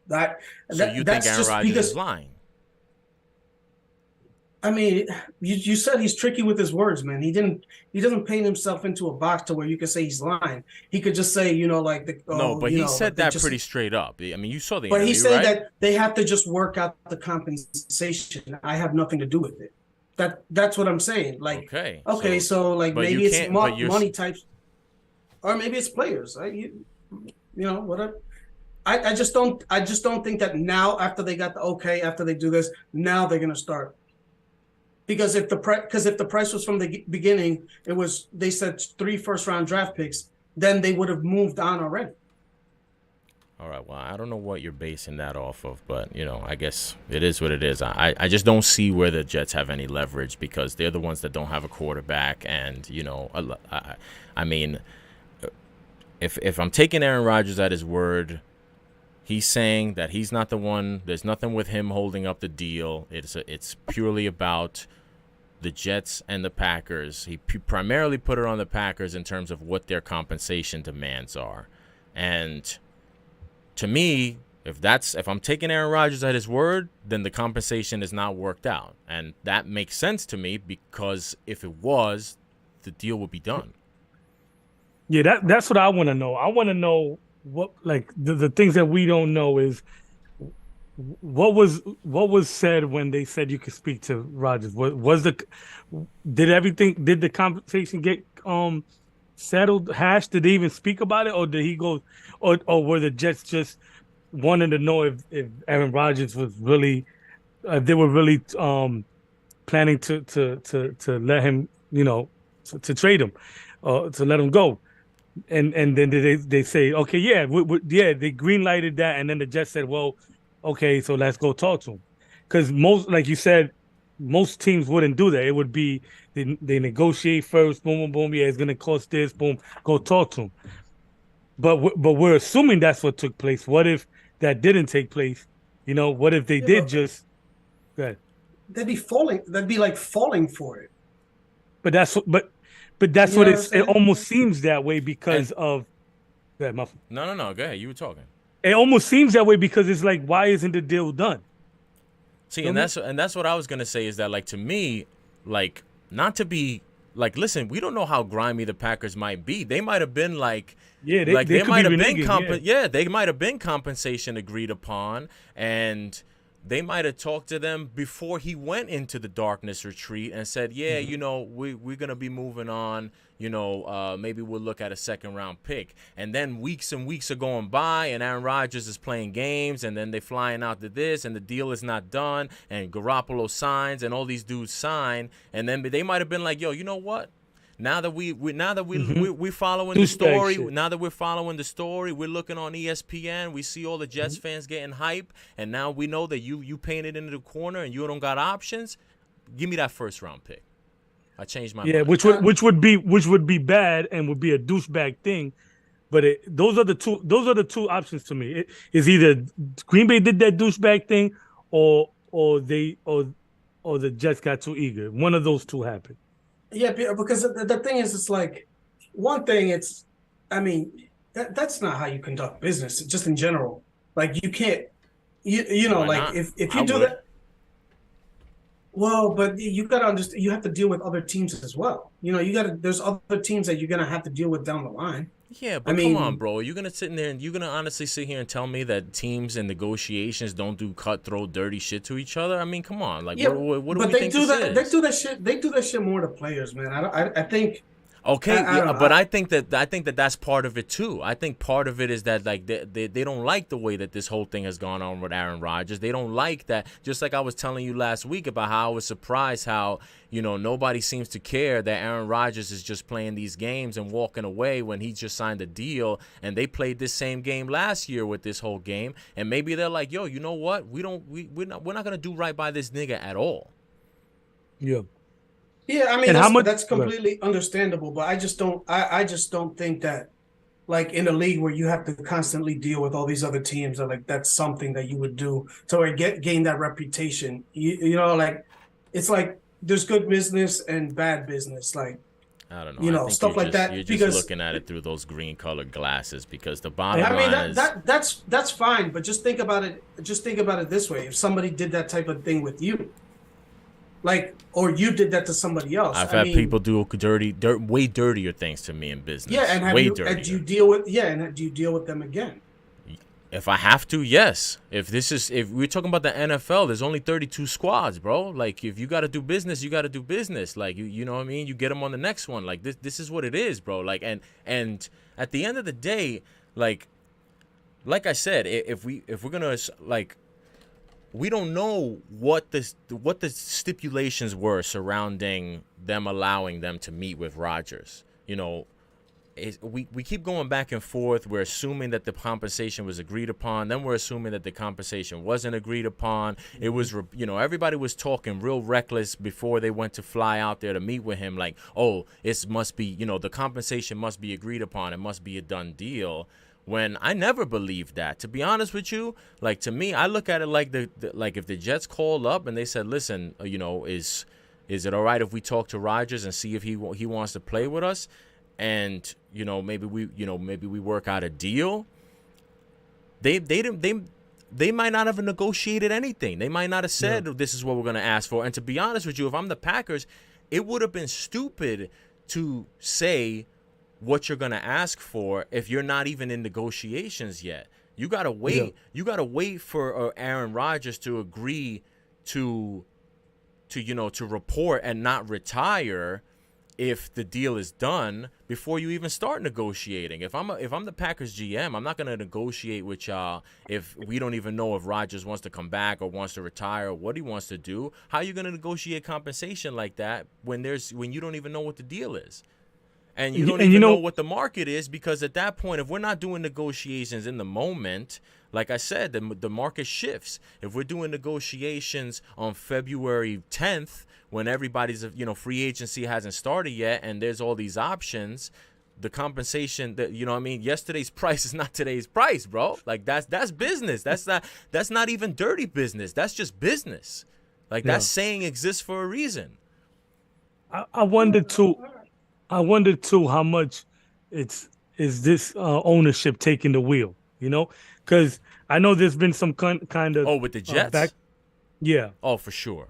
So you think Aaron Rodgers is lying? I mean, you said he's tricky with his words, man. He doesn't paint himself into a box to where you could say he's lying. He could just say, he said that pretty straight up. I mean, you saw the interview, but he said right? that they have to just work out the compensation. I have nothing to do with it. That's what I'm saying. Like, okay, so like maybe it's money types, or maybe it's players. Whatever. I just don't think that now, after they got the okay, after they do this, now they're gonna start. Because if the price was from the beginning, they said 3 first-round draft picks, then they would have moved on already. All right, well, I don't know what you're basing that off of, but, I guess it is what it is. I just don't see where the Jets have any leverage because they're the ones that don't have a quarterback. And, I mean, if I'm taking Aaron Rodgers at his word, he's saying that he's not the one. There's nothing with him holding up the deal. It's purely about the Jets and the Packers. He primarily put it on the Packers in terms of what their compensation demands are. And to me, if I'm taking Aaron Rodgers at his word, then the compensation is not worked out. And that makes sense to me because if it was, the deal would be done. Yeah, that's what I want to know. I want to know what, like, the things that we don't know is what was said when they said you could speak to Rodgers. Did the conversation get settled, hashed? Did they even speak about it, or did he go, or were the Jets just wanting to know if Aaron Rodgers was really, if they were really planning to let him, to trade him, to let him go. And then they say, okay, yeah, yeah, they green lighted that, and then the Jets said, well, okay, so let's go talk to him, because most, like you said, most teams wouldn't do that. It would be they negotiate first, boom, boom, boom. Yeah, it's gonna cost this, boom, go talk to him. But we're assuming that's what took place. What if that didn't take place? What if they Yeah, did but just? Go ahead. they'd be falling. They'd be like falling for it. But that's You what know what I'm it saying? almost seems that way And because of that. no, go ahead. You were talking. It almost seems that way because it's like, why isn't the deal done? See, Feel and me? that's what I was gonna say is that, like, to me, like, not to be like, listen, we don't know how grimy the Packers might be. They might have been Yeah, like they they could be might have been reneging. Yeah. they might have been compensation agreed upon, and they might have talked to them before he went into the darkness retreat and said, yeah, we're gonna be moving on. Maybe we'll look at a second round pick. And then weeks and weeks are going by, and Aaron Rodgers is playing games, and then they flying out to this, and the deal is not done, and Garoppolo signs, and all these dudes sign, and then they might have been like, yo, you know what? Now that we following the Douchebag story, shit. now that we're following the story, we're looking on ESPN. We see all the Jets fans getting hype, and now we know that you painted into the corner and you don't got options. Give me that first round pick. I changed my Yeah, mind. which would be bad and would be a douchebag thing. But those are the two options to me. It is either Green Bay did that douchebag thing, or the Jets got too eager. One of those two happened. Yeah, because the thing is, it's like one thing. I mean, that's not how you conduct business. Just in general, like you can't, Why like not? if I you do would. that. Well, but you got to understand. You have to deal with other teams as well. You got to. There's other teams that you're gonna have to deal with down the line. Yeah, I but come on, mean, bro. You're gonna sit in there and you're gonna honestly sit here and tell me that teams and negotiations don't do cutthroat, dirty shit to each other? I mean, come on. Like, yeah, what do but we they think do this that. They is? do that shit. They do that shit more to players, man. I think. Okay, I don't yeah, know. but I think that that's part of it too. I think part of it is that, like, they don't like the way that this whole thing has gone on with Aaron Rodgers. They don't like that. Just like I was telling you last week about how I was surprised how nobody seems to care that Aaron Rodgers is just playing these games and walking away when he just signed a deal. And they played this same game last year with this whole game. And maybe they're like, yo, you know what? We're not gonna do right by this nigga at all. Yeah. Yeah, I mean And how much? that's completely understandable, but I just don't. I just don't think that, like, in a league where you have to constantly deal with all these other teams, that, like, that's something that you would do to gain that reputation. Like, it's like there's good business and bad business, like, I don't know. I think stuff like that. you're just Because looking at it through those green colored glasses because the And, bottom I mean line is that's fine, but just think about it. Just think about it this way: if somebody did that type of thing with you, like, or you did that to somebody else. I've I had mean, people do way dirtier things to me in business. yeah, and way and dirtier. do you deal with and do you deal with them again? If I have to, yes. If we're talking about the NFL, there's only 32 squads, bro. Like, if you got to do business, you got to do business. Like, you know what I mean? You get them on the next one. Like, this is what it is, bro. Like, and at the end of the day, like I said, if we're gonna, like, we don't know what the stipulations were surrounding them allowing them to meet with Rodgers. We keep going back and forth. We're assuming that the compensation was agreed upon. Then we're assuming that the compensation wasn't agreed upon. It was, everybody was talking real reckless before they went to fly out there to meet with him. Like, oh, it must be, the compensation must be agreed upon. It must be a done deal. When I never believed that. To be honest with you, like, to me, I look at it like like if the Jets called up and they said, listen, is it all right if we talk to Rodgers and see if he wants to play with us? And maybe we work out a deal. They might not have negotiated anything. They might not have said this is what we're gonna ask for. And to be honest with you, if I'm the Packers, it would have been stupid to say what you're gonna ask for if you're not even in negotiations yet. You gotta wait. Yeah. You gotta wait for Aaron Rodgers to agree to report and not retire if the deal is done before you even start negotiating. If I'm the Packers GM, I'm not gonna negotiate with y'all if we don't even know if Rodgers wants to come back or wants to retire or what he wants to do. How are you gonna negotiate compensation like that when you don't even know what the deal is? And you don't even know what the market is, because at that point, if we're not doing negotiations in the moment, like I said, the market shifts. If we're doing negotiations on February 10th, when everybody's, free agency hasn't started yet and there's all these options, the compensation that, yesterday's price is not today's price, bro. Like that's business. That's not even dirty business. That's just business. Like that saying exists for a reason. I wonder too how much is this ownership taking the wheel, because I know there's been some kind of with the Jets. Oh, for sure,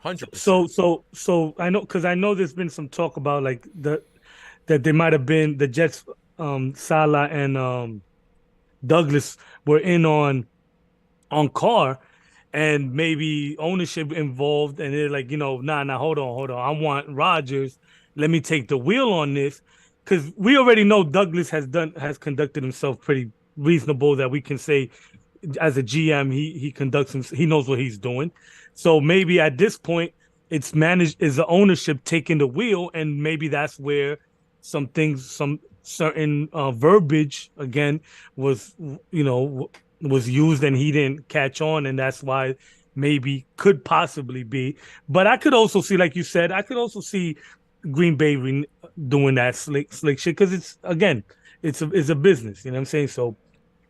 100%. So I know, because I know there's been some talk about like that they might have been the Jets, Salah and Douglas were in on Carr, and maybe ownership involved, and they're like, nah, hold on, I want Rodgers. Let me take the wheel on this, because we already know Douglas has conducted himself pretty reasonable, that we can say as a GM he conducts himself, he knows what he's doing. So maybe at this point it's the ownership taking the wheel, and maybe that's where some certain verbiage again was used and he didn't catch on, and that's why maybe could possibly be. But I could also see, like you said, Green Bay doing that slick shit, because it's a business, you know what I'm saying? So,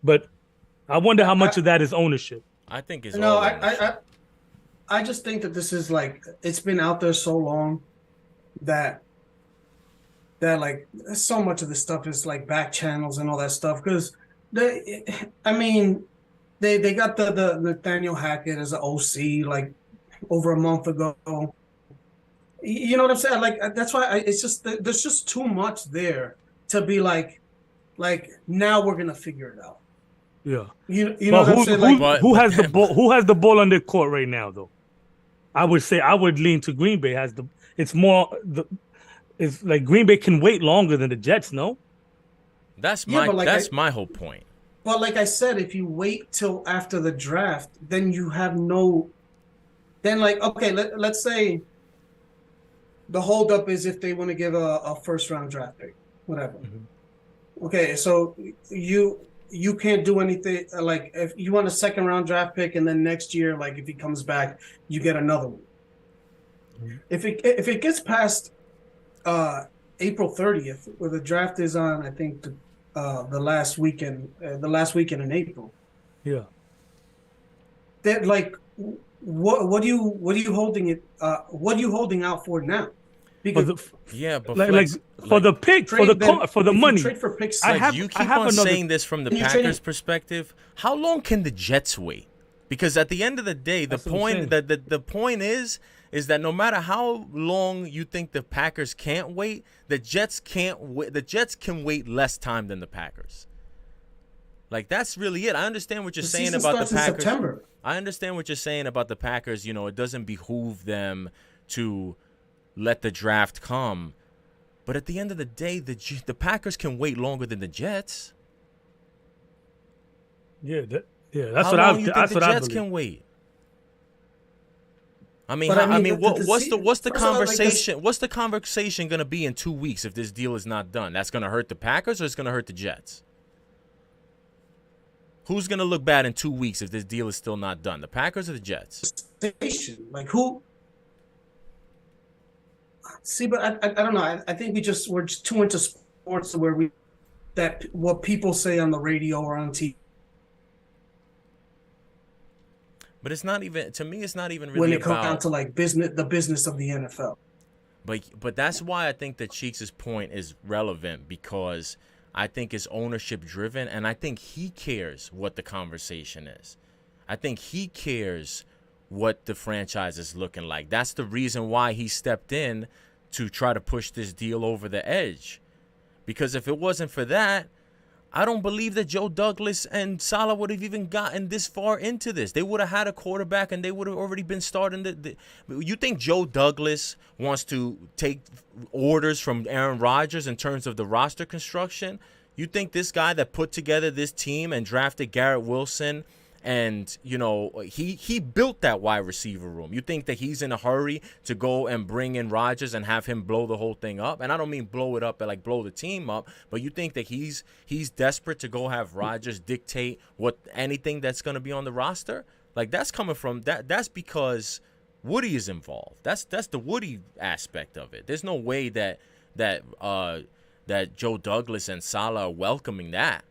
but I wonder how much of that is ownership. I think it's I just think that this is like, it's been out there so long that like so much of this stuff is like back channels and all that stuff, because they got the Nathaniel Hackett as an OC like over a month ago. You know what I'm saying? Like, that's why it's just, there's just too much there to be like now we're gonna figure it out. Yeah. You know what I'm saying? Who has the ball? Who has the ball on their court right now, though? I would say I would lean to Green Bay. It's like Green Bay can wait longer than the Jets. No. That's my whole point. But like I said, if you wait till after the draft, then you have no. Then okay, let's say the holdup is if they want to give a first round draft pick, whatever. Mm-hmm. Okay, so you can't do anything. Like if you want a second round draft pick, and then next year, like if he comes back, you get another one. Mm-hmm. If it gets past April 30th, where the draft is on, I think the last weekend in April. Yeah. That like what are you holding out for now? Because for the pick, for the money. Trade for picks. You keep on saying this from the Packers' perspective. How long can the Jets wait? Because at the end of the day, the point is that no matter how long you think the Packers can't wait, the Jets can't wait. The Jets can wait less time than the Packers. Like, that's really it. I understand what you're saying about the Packers. September. I understand what you're saying about the Packers. It doesn't behoove them to let the draft come. But at the end of the day, the Packers can wait longer than the Jets. Yeah, that's how what long I. You think that's the what Jets I can wait. What's the conversation? What's the conversation going to be in 2 weeks if this deal is not done? That's going to hurt the Packers, or it's going to hurt the Jets? Who's going to look bad in 2 weeks if this deal is still not done? The Packers or the Jets? Like who? See, but I don't know. I think we're just too into sports where what people say on the radio or on TV. But it's not even, to me, it's not even really when it comes down to like the business of the NFL. But that's why I think that Cheeks' point is relevant, because I think it's ownership driven, and I think he cares what the conversation is. I think he cares what the franchise is looking like. That's the reason why he stepped in to try to push this deal over the edge. Because if it wasn't for that, I don't believe that Joe Douglas and Salah would have even gotten this far into this. They would have had a quarterback and they would have already been starting You think Joe Douglas wants to take orders from Aaron Rodgers in terms of the roster construction? You think this guy that put together this team and drafted Garrett Wilson and, you know, he built that wide receiver room. You think that he's in a hurry to go and bring in Rodgers and have him blow the whole thing up? And I don't mean blow it up and like blow the team up, but you think that he's desperate to go have Rodgers dictate anything that's going to be on the roster? Like, that's coming from that's because Woody is involved. That's the Woody aspect of it. There's no way that Joe Douglas and Salah are welcoming that.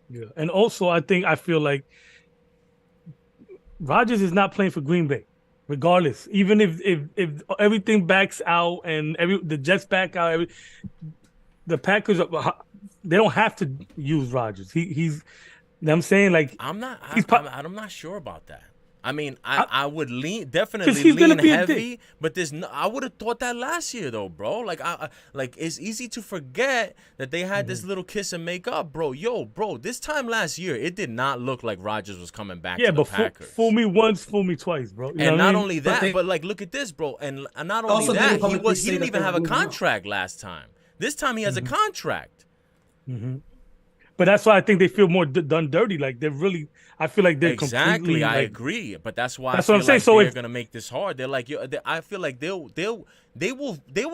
Yeah, and also I feel like Rodgers is not playing for Green Bay, regardless. Even if everything backs out and the Jets back out, the Packers they don't have to use Rodgers. He's, you know what I'm saying, like I'm not sure about that. I mean, I would definitely lean heavy, but I would have thought that last year though, bro. Like it's easy to forget that they had this little kiss and make up, bro. Yo, bro, this time last year, it did not look like Rodgers was coming back to the Packers. Fool me once, fool me twice, bro. You and not only that, but like look at this, bro. And not only that, he didn't even have a contract last time. This time he has a contract. Mm-hmm. But that's why I think they feel more done dirty. Like they're really, I feel like they're completely. I like, agree, but that's why that's I feel what I'm saying. Like so they're gonna make this hard. They're like, I feel like they will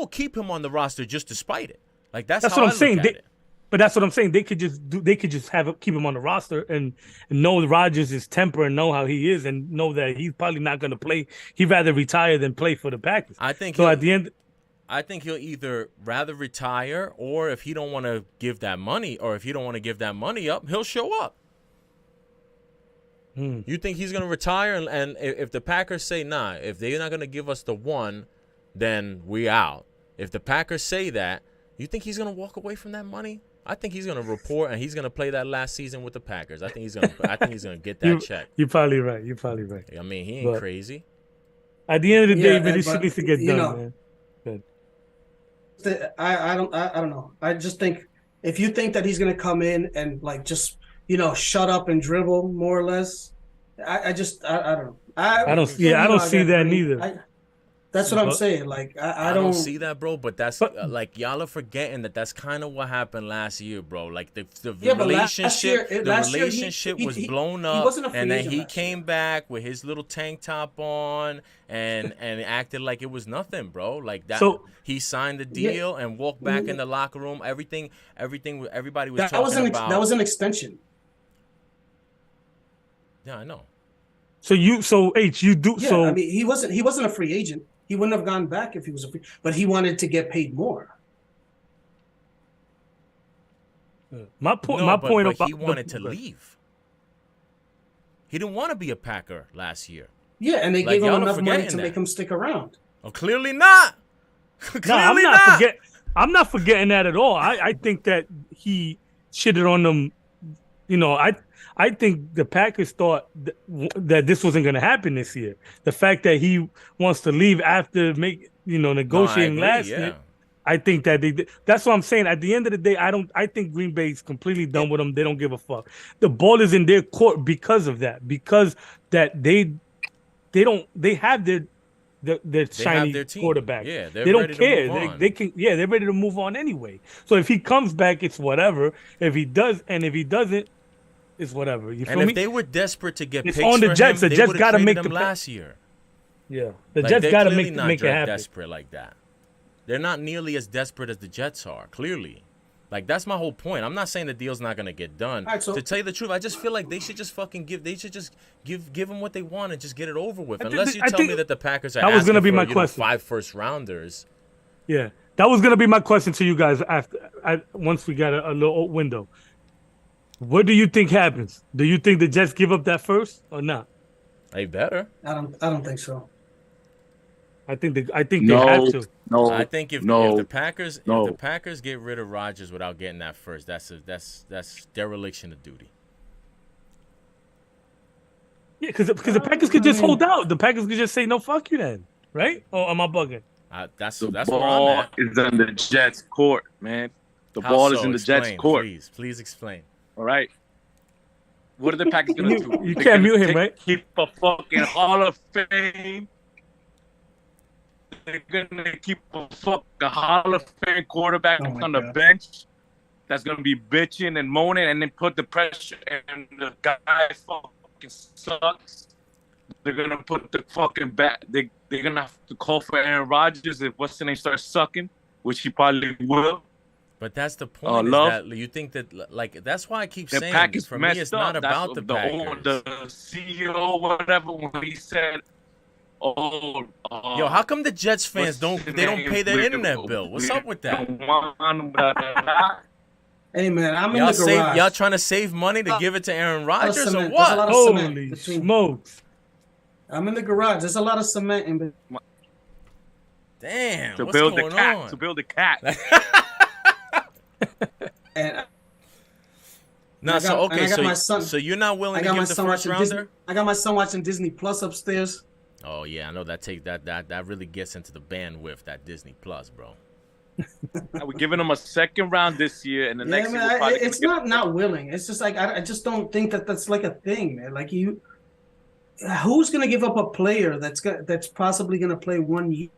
keep him on the roster just to spite it. Like that's how what I'm saying. Look at it. But that's what I'm saying. They could just keep him on the roster and know Rodgers' temper and know how he is and know that he's probably not gonna play. He'd rather retire than play for the Packers. I think so. At the end. I think he'll either rather retire or if he don't want to give that money up, he'll show up. You think he's going to retire and if the Packers say, nah, if they're not going to give us the one, then we out. If the Packers say that, you think he's going to walk away from that money? I think he's going to report and he's going to play that last season with the Packers. I think he's going to get that check. You're probably right. I mean, he ain't crazy. At the end of the day, really needs to get done, man. I don't know. I just think if you think that he's gonna come in and like just shut up and dribble more or less, I don't know. I don't see that neither. That's what I'm saying. Like I don't see that, bro. But that's like y'all are forgetting that's kind of what happened last year, bro. Like the relationship was blown up, and then he came back with his little tank top on and acted like it was nothing, bro. Like that. So, he signed the deal and walked back in the locker room. Everybody was talking about. That was an extension. Yeah, I know. So H, you do. Yeah, so I mean, he wasn't a free agent. He wouldn't have gone back if he was a free, but he wanted to get paid more. My point about he wanted to leave. He didn't want to be a Packer last year. Yeah, and they gave him enough money to make him stick around. Oh, clearly not. I'm not forgetting that at all. I think that he shitted on them. I think the Packers thought that this wasn't going to happen this year. The fact that he wants to leave after negotiating last year, I think that that's what I'm saying. At the end of the day, I think Green Bay's completely done with them. They don't give a fuck. The ball is in their court because of that. Because that they have their shiny quarterback. Yeah, they don't care. They're ready to move on anyway. So if he comes back, it's whatever. If he doesn't, it's whatever. You feel me? And if they were desperate to get picks on the Jets, the Jets got to make them last year. Yeah, the Jets got to make it happen. Desperate like that. They're not nearly as desperate as the Jets are. Clearly, like that's my whole point. I'm not saying the deal's not gonna get done. Right, so, to tell you the truth, I just feel like they should just fucking give. They should just give them what they want and just get it over with. Unless you tell me that the Packers are asking for my question. 5 first-rounders. Yeah, that was gonna be my question to you guys once we got a little window. What do you think happens? Do you think the Jets give up that first or not? They better. I don't think so. I think they have to. No, I think if the Packers get rid of Rodgers without getting that first, that's dereliction of duty. Yeah, because the Packers could just hold out. The Packers could just say no, fuck you then, right? Or am I bugging? That's the where I'm ball at. is on the Jets' court, man. The How ball is so? in the Jets' Explain, court. please explain. All right. What are the Packers gonna do? You They're can't gonna mute him, right? keep a fucking Hall of Fame. They're gonna keep a fucking Hall of Fame quarterback Oh my on the God. bench that's gonna be bitching and moaning, and then put the pressure, and the guy fucking sucks. They're gonna put the fucking bat. They're gonna have to call for Aaron Rodgers if what's the name starts sucking, which he probably will. But that's the point. Is Love. that you think that like that's why I keep The saying Packers for me messed it's up. not That's about the Packers. The CEO, whatever, when he said, "Oh, Yo, how come the Jets fans what's don't his pay name? their internet bill? What's up with that? Hey man, I'm in the garage. Y'all trying to save money to give it to Aaron Rodgers or cement. There's a lot what? of cement Holy between- smokes! I'm in the garage. There's a lot of cement in between. Damn, to what's build going the cat. on? To build a cat. And No, I so got- and okay, I got my son- so you're not willing I to got my give the son first watching Disney. rounder? I got my son watching Disney Plus upstairs. Oh yeah, I know that really gets into the bandwidth, that Disney Plus, bro. We're giving him a second round this year, and the Yeah, next year man, we're probably it's not willing. It's just like I just don't think that's like a thing, man. Like who's gonna give up a player that's possibly gonna play 1 year?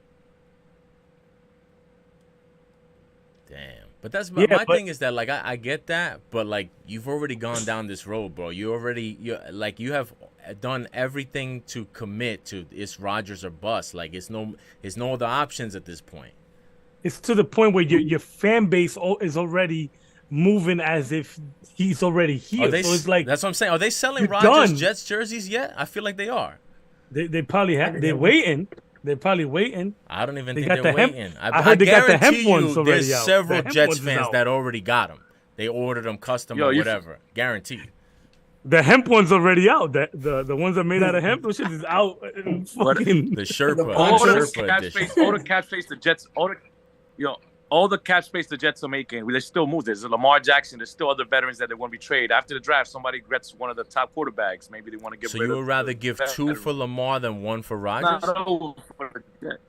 Damn. But that's Yeah, my but- thing is that like I get that, but like you've already gone down this road, bro. You have done everything to commit to it's Rodgers or bust. Like it's no other options at this point. It's to the point where your fan base is already moving as if he's already here. So it's like that's what I'm saying. Are they selling you're Rodgers done. Jets jerseys yet? I feel like they are. they probably have. They're waiting. They're probably waiting. I don't even They think got they're the hemp- waiting. I heard they got the hemp guarantee ones you already there's out. several The hemp Jets ones is fans out. that already got them. They ordered them custom Yo, or you- whatever. Guaranteed. The hemp one's already out. The ones that made out of hemp, those shit is out. In fucking The Sherpa, all the Sherpa cap edition. space, all the cap space the Jets, all the cap space the Jets are making, they still move. There's Lamar Jackson. There's still other veterans that they want to be traded. After the draft, somebody gets one of the top quarterbacks. Maybe they want to get So rid you of. would rather give two for Lamar than one for Rodgers? Not over for the Jets.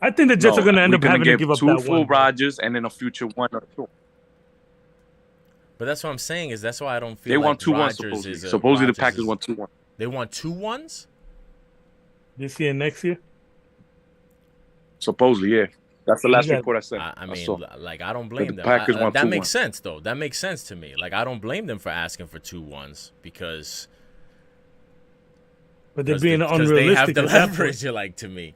I think the Jets No, are going to end we're up gonna having to give up two that full one. Rodgers and then a future one or two. But that's what I'm saying is that's why I don't feel They like want 2-1 Rodgers supposedly. is a- Supposedly the Rodgers Packers is- want 2-1. They want 2-1s? This year, next year. Supposedly, yeah. That's the last Yeah. report I said. I mean, saw. like I don't blame the them. Packers want that 2-1. makes sense though. That makes sense to me. Like I don't blame them for asking for 2-1s because But they're being they have unrealistic. the at that point. leverage. Like to me,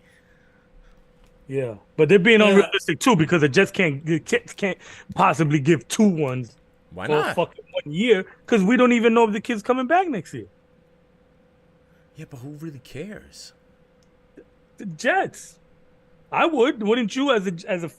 Yeah, but they're being Yeah. unrealistic too because the Jets can't possibly give 2-1s why for a not? fucking 1 year because we don't even know if the kid's coming back next year. Yeah, but who really cares? The Jets, I would, wouldn't you? As a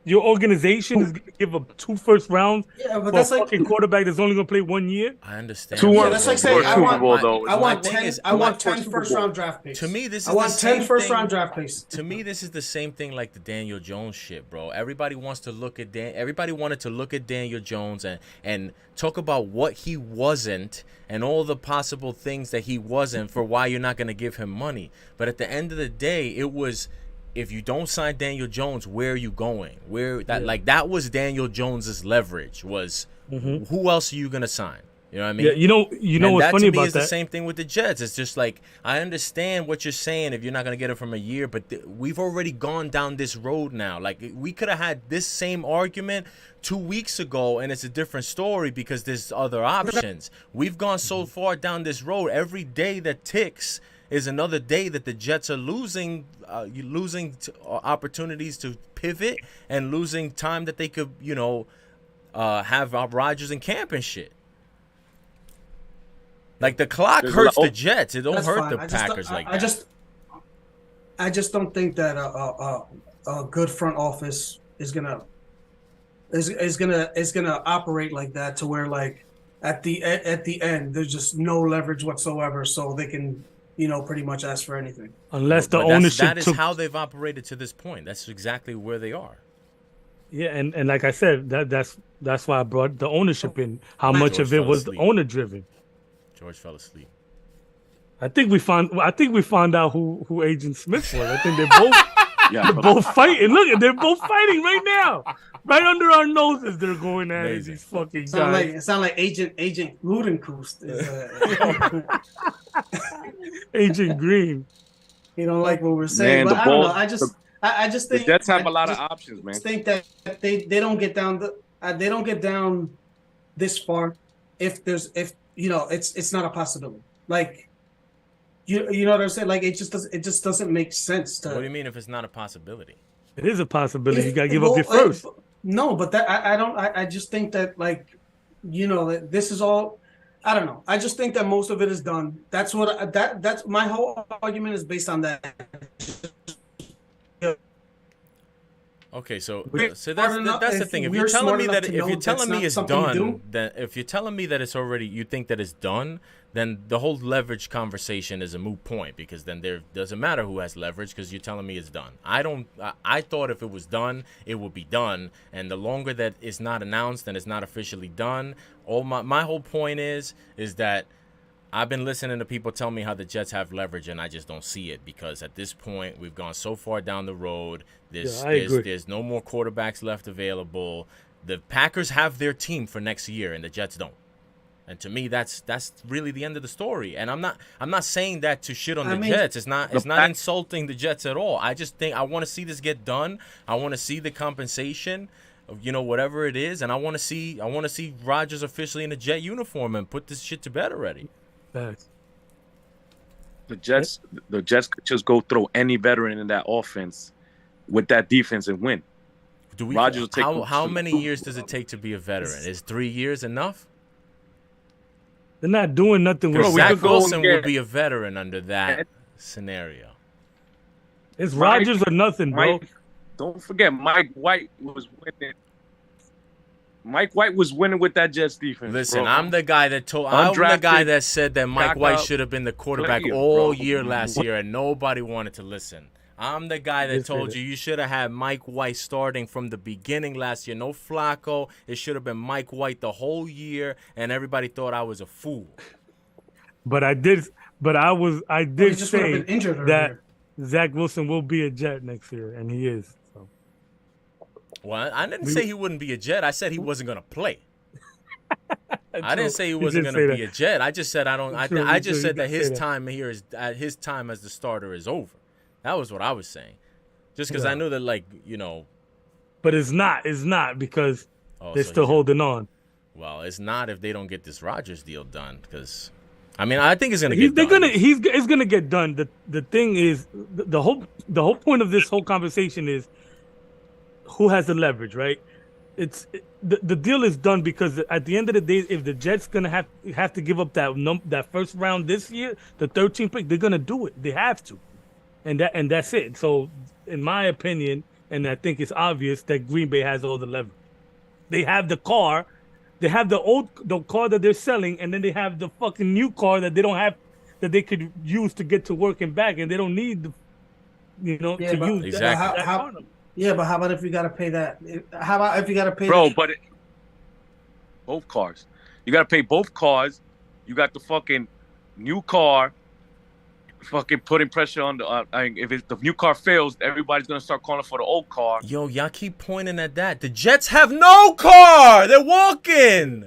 your organization is going to give up 2 first rounds Yeah, but for a that's like fucking quarterback that's only going to play 1 year. I understand. 2-1 Yeah, that's like saying I Super want- Bowl, though. I want my thing 10. is- I want my 10 Super first Bowl. round draft picks. To me, this is I want the 10 same first thing- round draft picks. To me, this is the same thing like the Daniel Jones shit, bro. Everybody wants to look at everybody wanted to look at Daniel Jones and talk about what he wasn't and all the possible things that he wasn't for why you're not going to give him money. But at the end of the day, it was if you don't sign Daniel Jones, where are you going? That was Daniel Jones's leverage was who else are you going to sign? You know what I mean? Yeah, you know And what's that funny to me about is that? the same thing with the Jets. It's just like I understand what you're saying if you're not gonna get it from a year, but we've already gone down this road now. Like we could have had this same argument 2 weeks ago, and it's a different story because there's other options. We've gone so far down this road. Every day that ticks is another day that the Jets are losing opportunities to pivot and losing time that they could, have Rodgers in camp and shit. Like the clock There's hurts a lot- the Jets. It don't That's hurt fine. the I just- Packers like I that. I just don't think that a good front office is gonna operate like that to where like at the end there's just no leverage whatsoever, so they can pretty much ask for anything. Unless the But ownership that is took how they've operated to this point. That's exactly where they are. Yeah, and like I said, that's why I brought the ownership in. How much George of it fell was asleep. owner driven? George fell asleep. I think we found out who Agent Smith was. I think they both Yeah, They're both fighting. Look, they're both fighting right now, right under our noses. They're going at it. Amazing. These fucking Sound guys. like Agent Ludenkoust. Agent Green. You don't like what we're saying, Man, but the I don't know. ball- I just the think Jets have I a lot of just options, man. think that they don't get down they don't get down this far if it's not a possibility. Like you know what I'm saying? Like it just doesn't make sense to. What do you mean if it's not a possibility? It is a possibility. You gotta give up your first. No, but that I just think that that this is all. I don't know. I just think that most of it is done. That's what that's my whole argument is based on that. Okay, so We're that's enough- the if thing. If we're you're telling smart me enough that to if know you're that's telling me not it's something to done, do. then if you're telling me that it's already, you think that it's done, then the whole leverage conversation is a moot point because then there doesn't matter who has leverage because you're telling me it's done. I thought if it was done, it would be done, and the longer that it's not announced and it's not officially done, my whole point is that I've been listening to people tell me how the Jets have leverage, and I just don't see it because at this point we've gone so far down the road. There's no more quarterbacks left available. The Packers have their team for next year, and the Jets don't. And to me, that's really the end of the story. And I'm not saying that to shit on the Jets. It's not insulting the Jets at all. I just think I want to see this get done. I want to see the compensation, whatever it is, and I want to see Rodgers officially in a Jet uniform and put this shit to bed already. Facts. The Jets could just go throw any veteran in that offense with that defense and win. Rodgers will take how many years does it take to be a veteran? Is 3 years enough? They're not doing nothing with Zach Wilson would be a veteran under that scenario. It's Rodgers or nothing, bro. Don't forget, Mike White was winning. Mike White was winning with that Jets defense. Listen, bro. I'm the guy that said that Mike White should have been the quarterback all year last year, and nobody wanted to listen. I'm the guy that told you should have had Mike White starting from the beginning last year. No Flacco. It should have been Mike White the whole year, and everybody thought I was a fool. But I did say that Zach Wilson will be a Jet next year, and he is. So. Well, I didn't say he wouldn't be a Jet. I said he wasn't going to play. I didn't say he wasn't going to be a Jet. I just said I just said that his time here is his time as the starter is over. That was what I was saying. Just because I knew that, But it's not because they're still holding on. Well, it's not if they don't get this Rodgers deal done. Because, I think it's gonna get done. It's gonna get done. The thing is, the whole point of this whole conversation is who has the leverage, right? The deal is done because at the end of the day, if the Jets gonna have to give up that first round this year, the 13th pick, they're gonna do it. They have to. And that's it. So, in my opinion, and I think it's obvious that Green Bay has all the leverage. They have the car, they have the car that they're selling, and then they have the fucking new car that they don't have, that they could use to get to work and back, and they don't need to use exactly. But how about if you gotta pay that? How about if you gotta pay? Bro, but both cars, you gotta pay both cars. You got the fucking new car. Fucking putting pressure on the. If the new car fails, everybody's gonna start calling for the old car. Yo, y'all keep pointing at that. The Jets have no car. They're walking.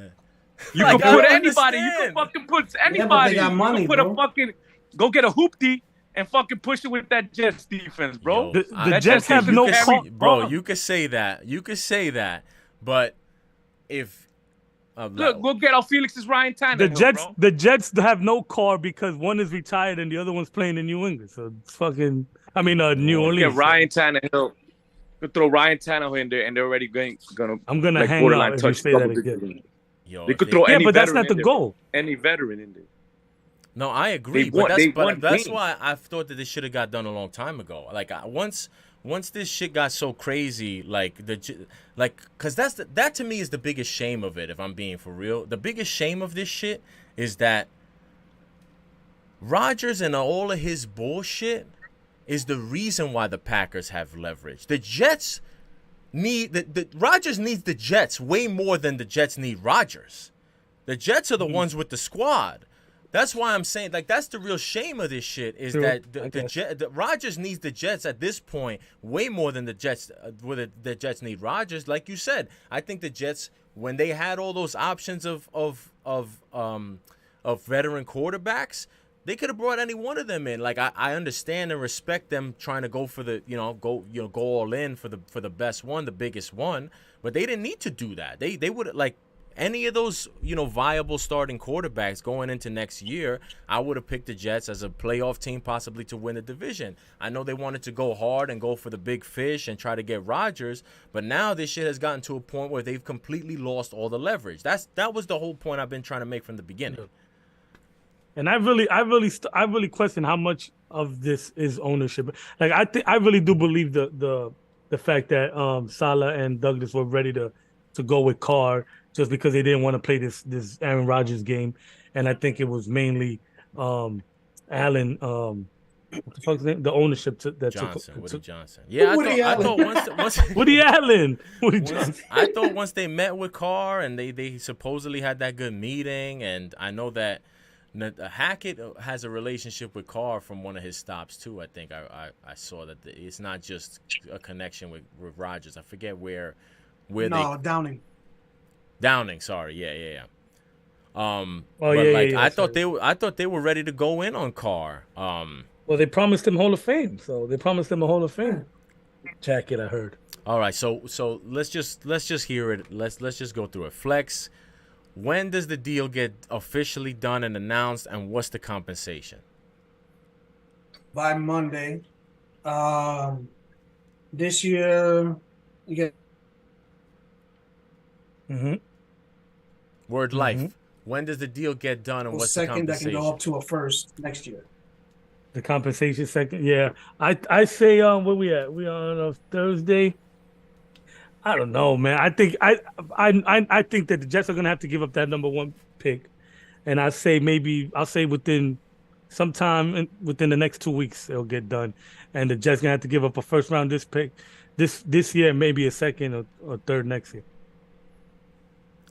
You can put anybody. You can fucking put anybody. Yeah, but they got money, you can put a fucking go get a hoopty and fucking push it with that Jets defense, bro. Yo, the Jets have no car, bro. You could say that. But if look, we'll get our Felix's Ryan Tannehill, the Jets have no car because one is retired and the other one's playing in New England. So it's fucking. New Orleans. Get Ryan Tannehill. You throw Ryan Tannehill in there, and they're already gonna. I'm gonna hang out if you say that again. Yo, they could throw any. But that's not the goal. Any veteran in there. No, I agree, that's why I thought that this should have got done a long time ago. Once this shit got so crazy, because that to me is the biggest shame of it. If I'm being for real, the biggest shame of this shit is that Rodgers and all of his bullshit is the reason why the Packers have leverage. The Jets need Rodgers needs the Jets way more than the Jets need Rodgers. The Jets are the ones with the squad. That's why I'm saying, like, that's the real shame of this shit is True, that I guess. the Rodgers needs the Jets at this point way more than the Jets. The Jets need Rodgers, like you said. I think the Jets, when they had all those options of veteran quarterbacks, they could have brought any one of them in. Like, I understand and respect them trying to go for the go all in for the best one, the biggest one, but they didn't need to do that. They would, like, any of those, viable starting quarterbacks going into next year, I would have picked the Jets as a playoff team, possibly to win the division. I know they wanted to go hard and go for the big fish and try to get Rodgers, but now this shit has gotten to a point where they've completely lost all the leverage. That was the whole point I've been trying to make from the beginning. And I really question how much of this is ownership. Like, I really do believe the fact that Saleh and Douglas were ready to go with Carr just because they didn't want to play this Aaron Rodgers game, and I think it was mainly Allen. What the fuck's his name? The ownership Woody Johnson. Yeah, I thought once Woody Allen. Woody Johnson. I thought once they met with Carr and they supposedly had that good meeting, and I know that Hackett has a relationship with Carr from one of his stops too. I think I saw that it's not just a connection with Rodgers. I forget where Downing, sorry, yeah. I thought they were ready to go in on Carr. Well, they promised him Hall of Fame, so they promised him a Hall of Fame jacket. I heard. All right, so let's just hear it. Let's just go through it. Flex, when does the deal get officially done and announced, and what's the compensation? By Monday. This year, you get. Word life. When does the deal get done, and what's the compensation? Second, that can go up to a first next year. The compensation second, yeah. I say where we at? We on a Thursday. I don't know, man. I think that the Jets are gonna have to give up that number 1 pick, and I'll say within sometime within the next 2 weeks it'll get done, and the Jets gonna have to give up a first round this year, maybe a second or third next year.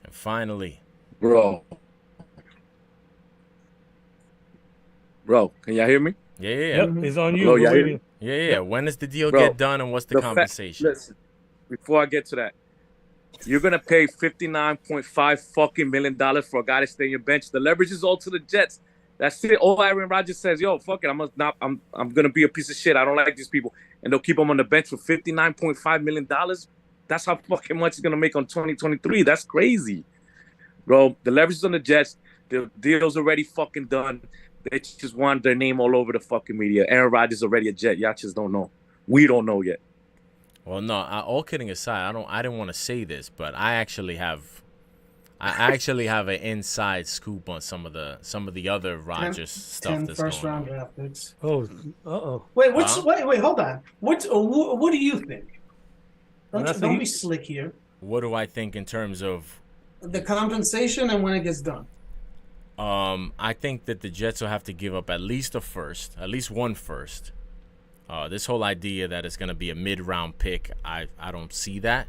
And finally, bro, can y'all hear me? Yeah. Yep, it's on you. Bro, y'all hear me? Yeah. When does the deal get done, and what's the compensation? Listen, before I get to that, you're gonna pay $59.5 million for a guy to stay in your bench. The leverage is all to the Jets. That's it. All Aaron Rodgers says, yo, fuck it, I'm gonna be a piece of shit. I don't like these people, and they'll keep him on the bench for $59.5 million. That's how fucking much he's gonna make on 2023. That's crazy, bro. The leverage is on the Jets. The deal's already fucking done. They just want their name all over the fucking media. Aaron Rodgers is already a Jet. Y'all just don't know. We don't know yet. Well, no. All kidding aside, I didn't want to say this, but I actually have an inside scoop on some of the other Rodgers stuff that's first going round on. draft picks. Oh. Wait, wait, hold on. What do you think? Don't be slick here. What do I think in terms of the compensation and when it gets done? I think that the Jets will have to give up at least one first. This whole idea that it's going to be a mid-round pick, I don't see that.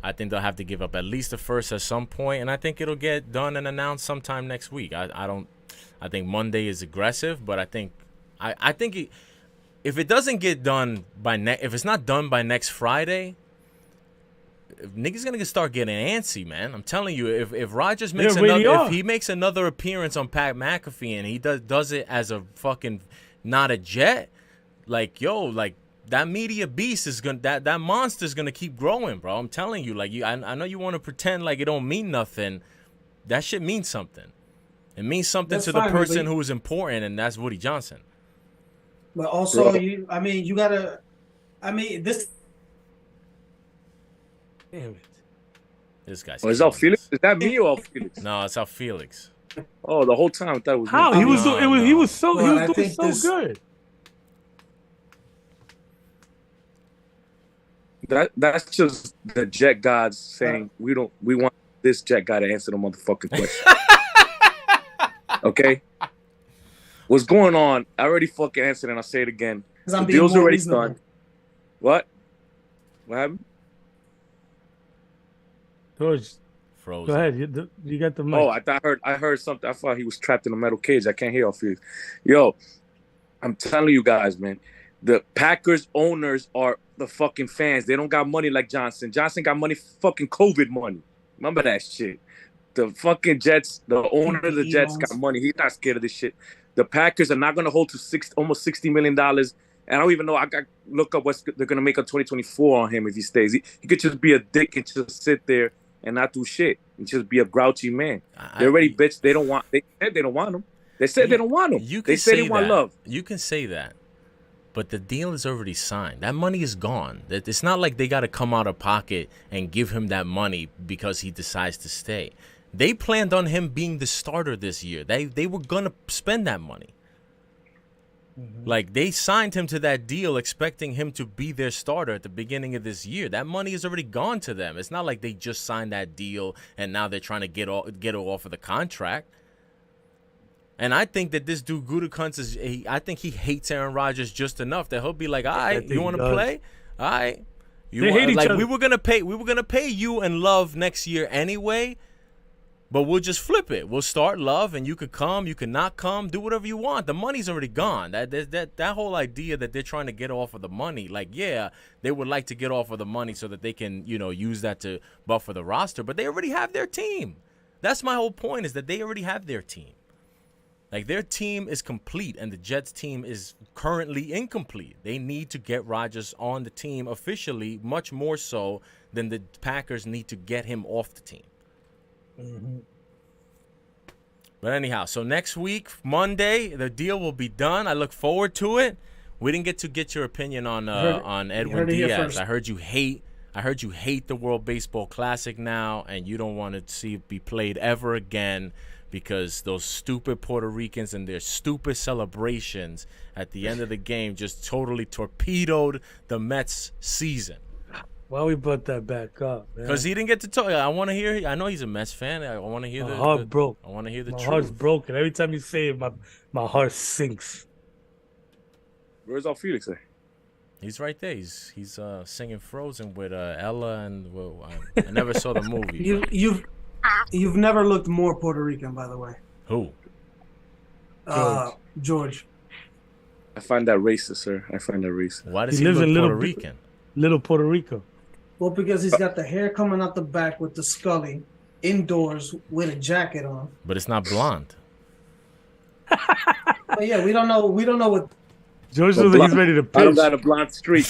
I think they'll have to give up at least a first at some point, and I think it'll get done and announced sometime next week. I think Monday is aggressive, but I think if it doesn't get done if it's not done by next Friday, niggas gonna start getting antsy, man. I'm telling you, if Rodgers makes another appearance on Pat McAfee and he does it as a fucking not a Jet, like that media beast is gonna that monster's gonna keep growing, bro. I'm telling you, I know you want to pretend like it don't mean nothing. That shit means something. It means something to the person who is important, and that's Woody Johnson. But also, this. Damn it. This guy's. Is that Felix? Is that me or Felix? No, it's out Felix. Oh, the whole time I thought it was how me. he was doing. He was so doing so good. That's just the Jet gods saying we want this Jet guy to answer the motherfucking question. Okay, what's going on? I already fucking answered, and I'll say it again. The deal's already done. What happened? George, Go frozen. ahead. You got the mic. Oh, I heard something. I thought he was trapped in a metal cage. I can't hear off you. Yo, I'm telling you guys, man. The Packers owners are the fucking fans. They don't got money like Johnson. Johnson got money, fucking COVID money. Remember that shit. The fucking Jets, the owner of the PPE Jets loans. got money. He's not scared of this shit. The Packers are not going to hold to almost $60 million. And I don't even know. I got look up what they're going to make on 2024 on him if he stays. He could just be a dick and just sit there and not do shit and just be a grouchy man. They already bitch. They said they don't want him. They said they don't want him. They said they want love. You can say that. But the deal is already signed. That money is gone. It's not like they got to come out of pocket and give him that money because he decides to stay. They planned on him being the starter this year. They were going to spend that money. Mm-hmm. Like, they signed him to that deal expecting him to be their starter at the beginning of this year. That money is already gone to them. It's not like they just signed that deal and now they're trying to get it off of the contract. And I think that this dude Gutekunst I think he hates Aaron Rodgers just enough that he'll be like, all right, you want to play? All right. They hate each other. We were gonna pay you and Love next year anyway, but we'll just flip it. We'll start Love, and you could come, you could not come, do whatever you want. The money's already gone. That whole idea that they're trying to get off of the money, like, yeah, they would like to get off of the money so that they can, use that to buffer the roster, but they already have their team. That's my whole point, is that they already have their team. Like, their team is complete, and the Jets' team is currently incomplete. They need to get Rodgers on the team officially, much more so than the Packers need to get him off the team. Mm-hmm. But anyhow, so next week, Monday, the deal will be done. I look forward to it. We didn't get to get your opinion on Edwin Diaz. I heard you hate the World Baseball Classic now, and you don't want to see it be played ever again, because those stupid Puerto Ricans and their stupid celebrations at the end of the game just totally torpedoed the Mets' season. Why we brought that back up, man? Because he didn't get to talk. I want to hear. I know he's a Mets fan. I want to hear my heart broke. I want to hear the truth. My heart's broken. Every time you say it, my heart sinks. Where's all Felix at? He's right there. He's singing Frozen with Ella, and I never saw the movie. You've never looked more Puerto Rican, by the way. Who? George. I find that racist, sir. I find that racist. Why does he look Puerto Rican? Little Puerto Rico. Well, because he's got the hair coming out the back with the Scully, indoors with a jacket on. But it's not blonde. But yeah, we don't know what. George looks like he's ready to pitch. I don't got a blonde streak.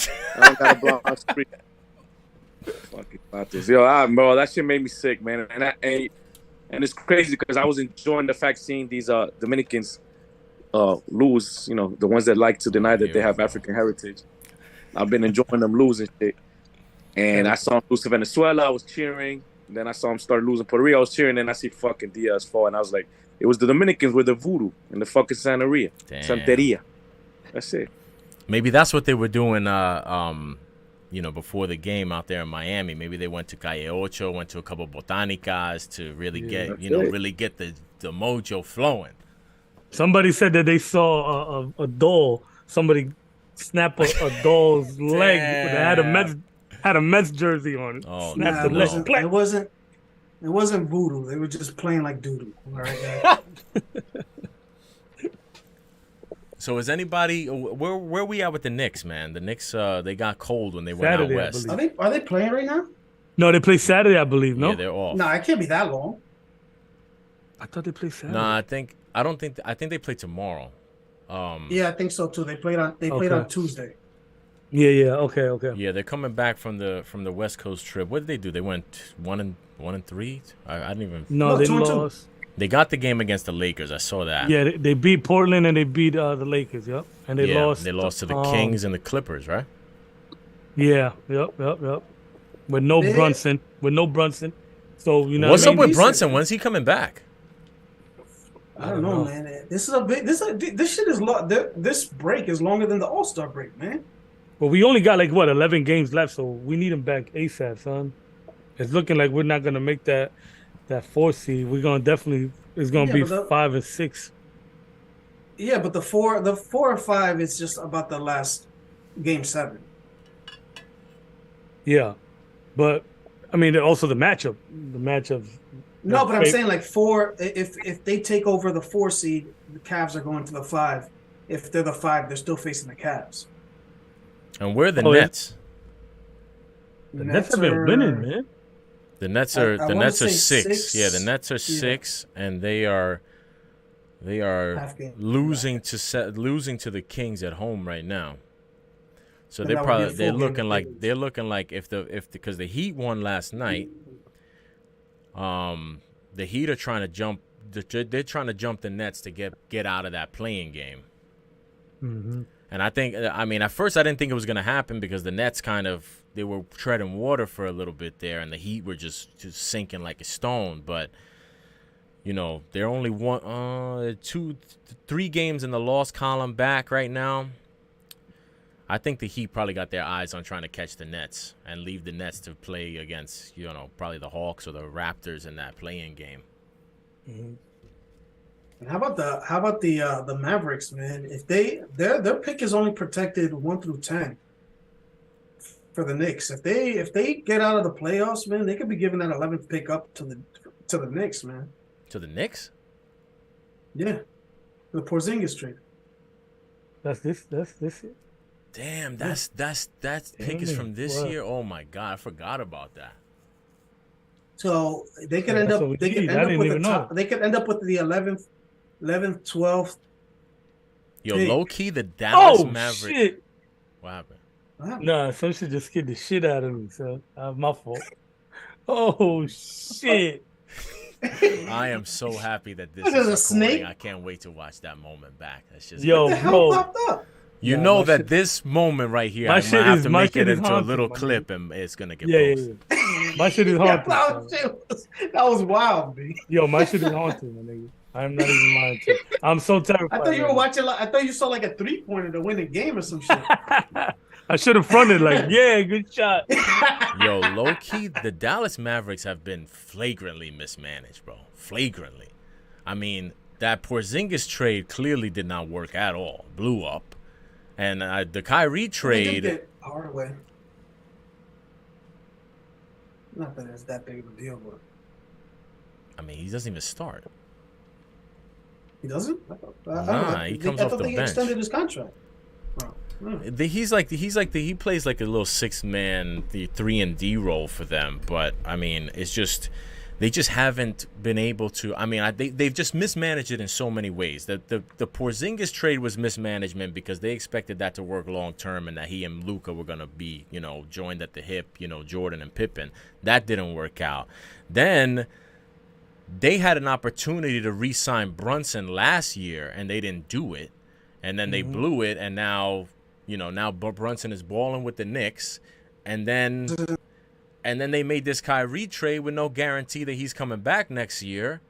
Fucking about this. Yo, bro, that shit made me sick, man. And it's crazy because I was enjoying the fact seeing these Dominicans lose, the ones that like to deny that they have African heritage. I've been enjoying them losing shit. And I saw him lose to Venezuela, I was cheering. Then I saw him start losing Puerto Rico, I was cheering. Then I see fucking Diaz fall, and I was like, it was the Dominicans with the voodoo and the fucking Santeria. That's it. Maybe that's what they were doing before the game out there in Miami. Maybe they went to Calle Ocho, went to a couple botanicas to really get the mojo flowing. Somebody said that they saw a doll. Somebody snap a doll's leg that had a Mets jersey on it. Oh, no. It wasn't voodoo. They were just playing like doodoo. All right. So is anybody where we at with the Knicks, man? The Knicks they got cold when they went Saturday, out west. Are they playing right now? No, they play Saturday, I believe. No, yeah, they're off. No, it can't be that long. I thought they played Saturday. No, I think they play tomorrow. Yeah, I think so too. They played on Tuesday. Yeah. Okay. Yeah, they're coming back from the West Coast trip. What did they do? They went 1-3. I didn't even. No, they lost. They got the game against the Lakers. I saw that. Yeah, they beat Portland and they beat the Lakers. Yep, and they lost. They lost to the Kings and the Clippers, right? Yeah. Yep. With no Brunson. So What's up with Brunson? When's he coming back? I don't know, man. This shit is this break is longer than the All-Star break, man. Well, we only got 11 games left, so we need him back ASAP, son. It's looking like we're not gonna make that 4 seed. We're gonna it's gonna be 5 and 6. Yeah, but the 4 or 5 is just about the last game 7. Yeah, but I mean, also the matchup. The matchup. No, but I'm saying like if they take over the 4 seed, the Cavs are going to the 5. If they're the 5, they're still facing the Cavs. And we're the Oh, yeah. Nets. The Nets have been winning, man. The Nets are I the wanna Nets are say 6. Yeah, the Nets are 6, and they are Half game. losing to the Kings at home right now. So And they're that would be a probably full they're game looking if like they lose. they're looking like if because the Heat won last night. The Heat are trying to jump. They're trying to jump the Nets to get out of that playing game. Mm-hmm. And I mean, at first I didn't think it was gonna happen because the Nets they were treading water for a little bit there, and the Heat were just sinking like a stone. But you know, they're only 3 games in the loss column back right now. I think the Heat probably got their eyes on trying to catch the Nets and leave the Nets to play against, probably the Hawks or the Raptors in that playing game. Mm-hmm. And how about the Mavericks, man? If their pick is only protected 1 through 10 for the Knicks. If they get out of the playoffs, man, they could be giving that 11th pick up to the Knicks, man. To the Knicks? Yeah, the Porzingis trade. That's this. Damn, that pick is from this year. Oh my god, I forgot about that. So they could end up with the top. They could end up with the 11th, 12th. Yo, pick. low key, the Dallas Mavericks. Shit. What happened? Nah, some shit just scared the shit out of me. So my fault. Oh shit. I am so happy that this What is is a recording. snake? I can't wait to watch that moment back. That's just Yo, What the hell bro. popped up? You Nah, know my that shit- this moment right here, my I shit might have is- to my make shit it is into a haunted, little my clip, and it's gonna get Yeah. posted. My shit is Yeah, haunted. that was wild, B. Yo, my shit is haunted, my nigga. I'm not even lying to you. I'm so terrified. I thought you were watching. I thought you saw like a 3-pointer to win a game or some shit. I should have fronted like, yeah, good shot. Yo, low key, the Dallas Mavericks have been flagrantly mismanaged, bro. Flagrantly. I mean, that Porzingis trade clearly did not work at all. Blew up. And the Kyrie They did trade. get Hardaway. Not that it's that big of a deal, but I mean, he doesn't even start. he doesn't. He comes off the they bench. extended his contract. He plays like a little 6-man, the 3-and-D role for them. But I mean, it's just they just haven't been able to. I mean, they've just mismanaged it in so many ways. The Porzingis trade was mismanagement because they expected that to work long term and that he and Luka were gonna be joined at the hip, Jordan and Pippen. That didn't work out. Then they had an opportunity to re-sign Brunson last year and they didn't do it, and then they blew it, and now Brunson is balling with the Knicks, and then they made this Kyrie trade with no guarantee that he's coming back next year.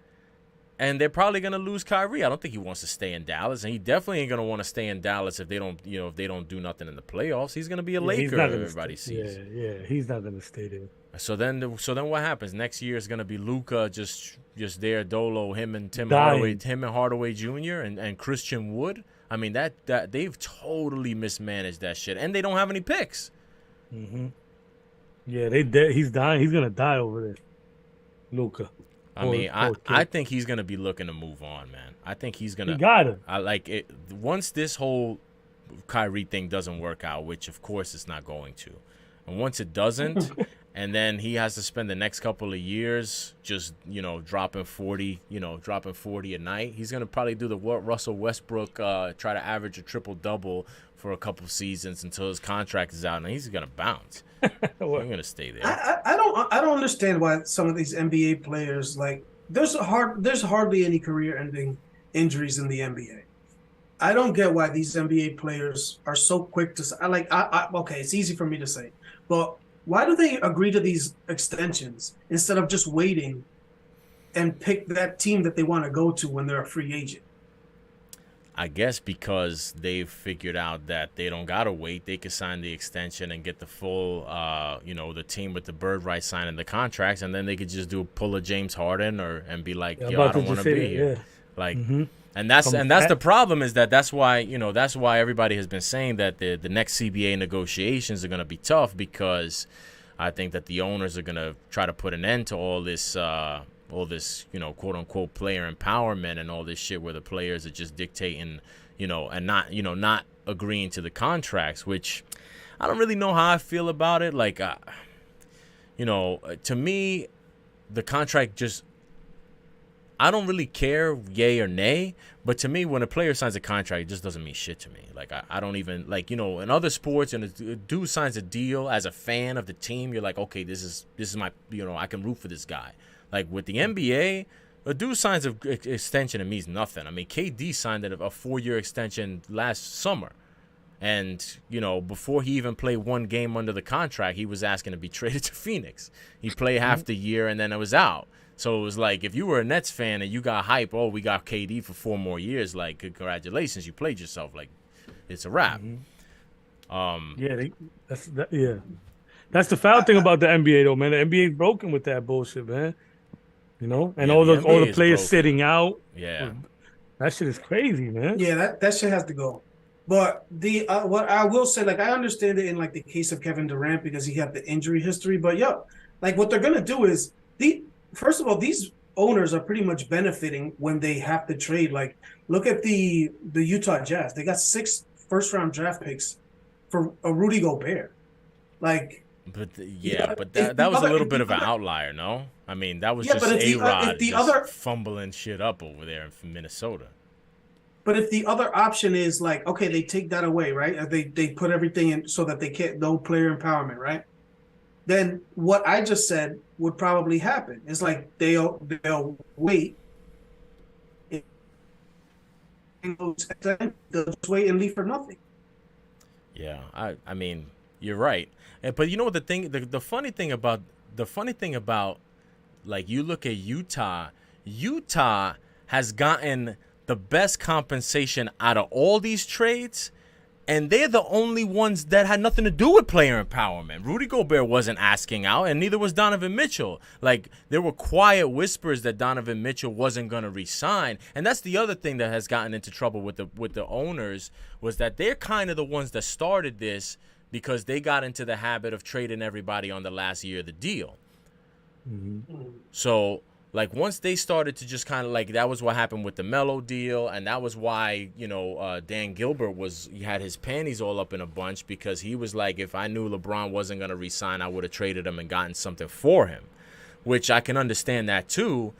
And they're probably going to lose Kyrie. I don't think he wants to stay in Dallas. And he definitely ain't going to want to stay in Dallas if they don't do nothing in the playoffs. He's going to be a Laker, everybody sees. Yeah, he's not going to stay there. So then what happens? Next year is going to be Luka just there, Dolo, him and Hardaway Jr. and Christian Wood. I mean, that they've totally mismanaged that shit. And they don't have any picks. Mm-hmm. Yeah, he's dying. He's gonna die over there, Luka. I mean, I think he's gonna be looking to move on, man. I think he's gonna. He got him. I like it once this whole Kyrie thing doesn't work out, which of course it's not going to, and once it doesn't, and then he has to spend the next couple of years just dropping 40 a night. He's gonna probably do the Russell Westbrook, try to average a triple-double for a couple seasons until his contract is out, and he's gonna bounce. I'm gonna stay there. I don't understand why some of these NBA players, like, there's hardly any career-ending injuries in the NBA. I don't get why these NBA players are so quick to say. Okay, it's easy for me to say, but why do they agree to these extensions instead of just waiting and pick that team that they want to go to when they're a free agent? I guess because they've figured out that they don't gotta wait. They could sign the extension and get the full, the team with the bird rights signing the contracts, and then they could just pull a James Harden and be like, yo, I don't want to be here. Yeah. Like, Mm-hmm. and that's the problem is that's why everybody has been saying that the next CBA negotiations are gonna be tough because, I think that the owners are gonna try to put an end to all this, quote unquote player empowerment and all this shit where the players are just dictating, and not agreeing to the contracts, which I don't really know how I feel about it. Like, to me, the contract just, I don't really care, yay or nay. But to me, when a player signs a contract, it just doesn't mean shit to me. Like, I don't even, like, in other sports, and a dude signs a deal as a fan of the team, you're like, okay, this is my, I can root for this guy. Like, with the NBA, a dude signs an extension, it means nothing. I mean, KD signed a 4-year extension last summer. And, before he even played one game under the contract, he was asking to be traded to Phoenix. He played half the year, and then it was out. So it was like, if you were a Nets fan and you got hype, we got KD for 4 more years, like, congratulations, you played yourself. Like, it's a wrap. That's the foul thing about the NBA, though, man. The NBA is broken with that bullshit, man. And all the players broken. sitting out. Yeah. That shit is crazy, man. Yeah, that shit has to go. But what I will say, like, I understand it in, like, the case of Kevin Durant because he had the injury history. But, like, what they're going to do is, first of all, these owners are pretty much benefiting when they have to trade. Like, look at the Utah Jazz. They got 6 first-round draft picks for a Rudy Gobert. Like, but that was a little bit of an outlier, no? I mean, that was just A-Rod fumbling shit up over there in Minnesota. But if the other option is like, okay, they take that away, right? They put everything in so that they can't, no player empowerment, right? Then what I just said would probably happen. It's like they'll wait. They'll just wait and leave for nothing. Yeah, I mean, you're right. But you know what the funny thing about, like, you look at Utah has gotten the best compensation out of all these trades, and they're the only ones that had nothing to do with player empowerment. Rudy Gobert wasn't asking out, and neither was Donovan Mitchell. Like, there were quiet whispers that Donovan Mitchell wasn't going to resign, and that's the other thing that has gotten into trouble with the owners, was that they're kind of the ones that started this because they got into the habit of trading everybody on the last year of the deal. Mm-hmm. So, like, once they started to just kind of, like, that was what happened with the Melo deal, and that was why, Dan Gilbert he had his panties all up in a bunch, because he was like, if I knew LeBron wasn't going to resign, I would have traded him and gotten something for him, which I can understand that too.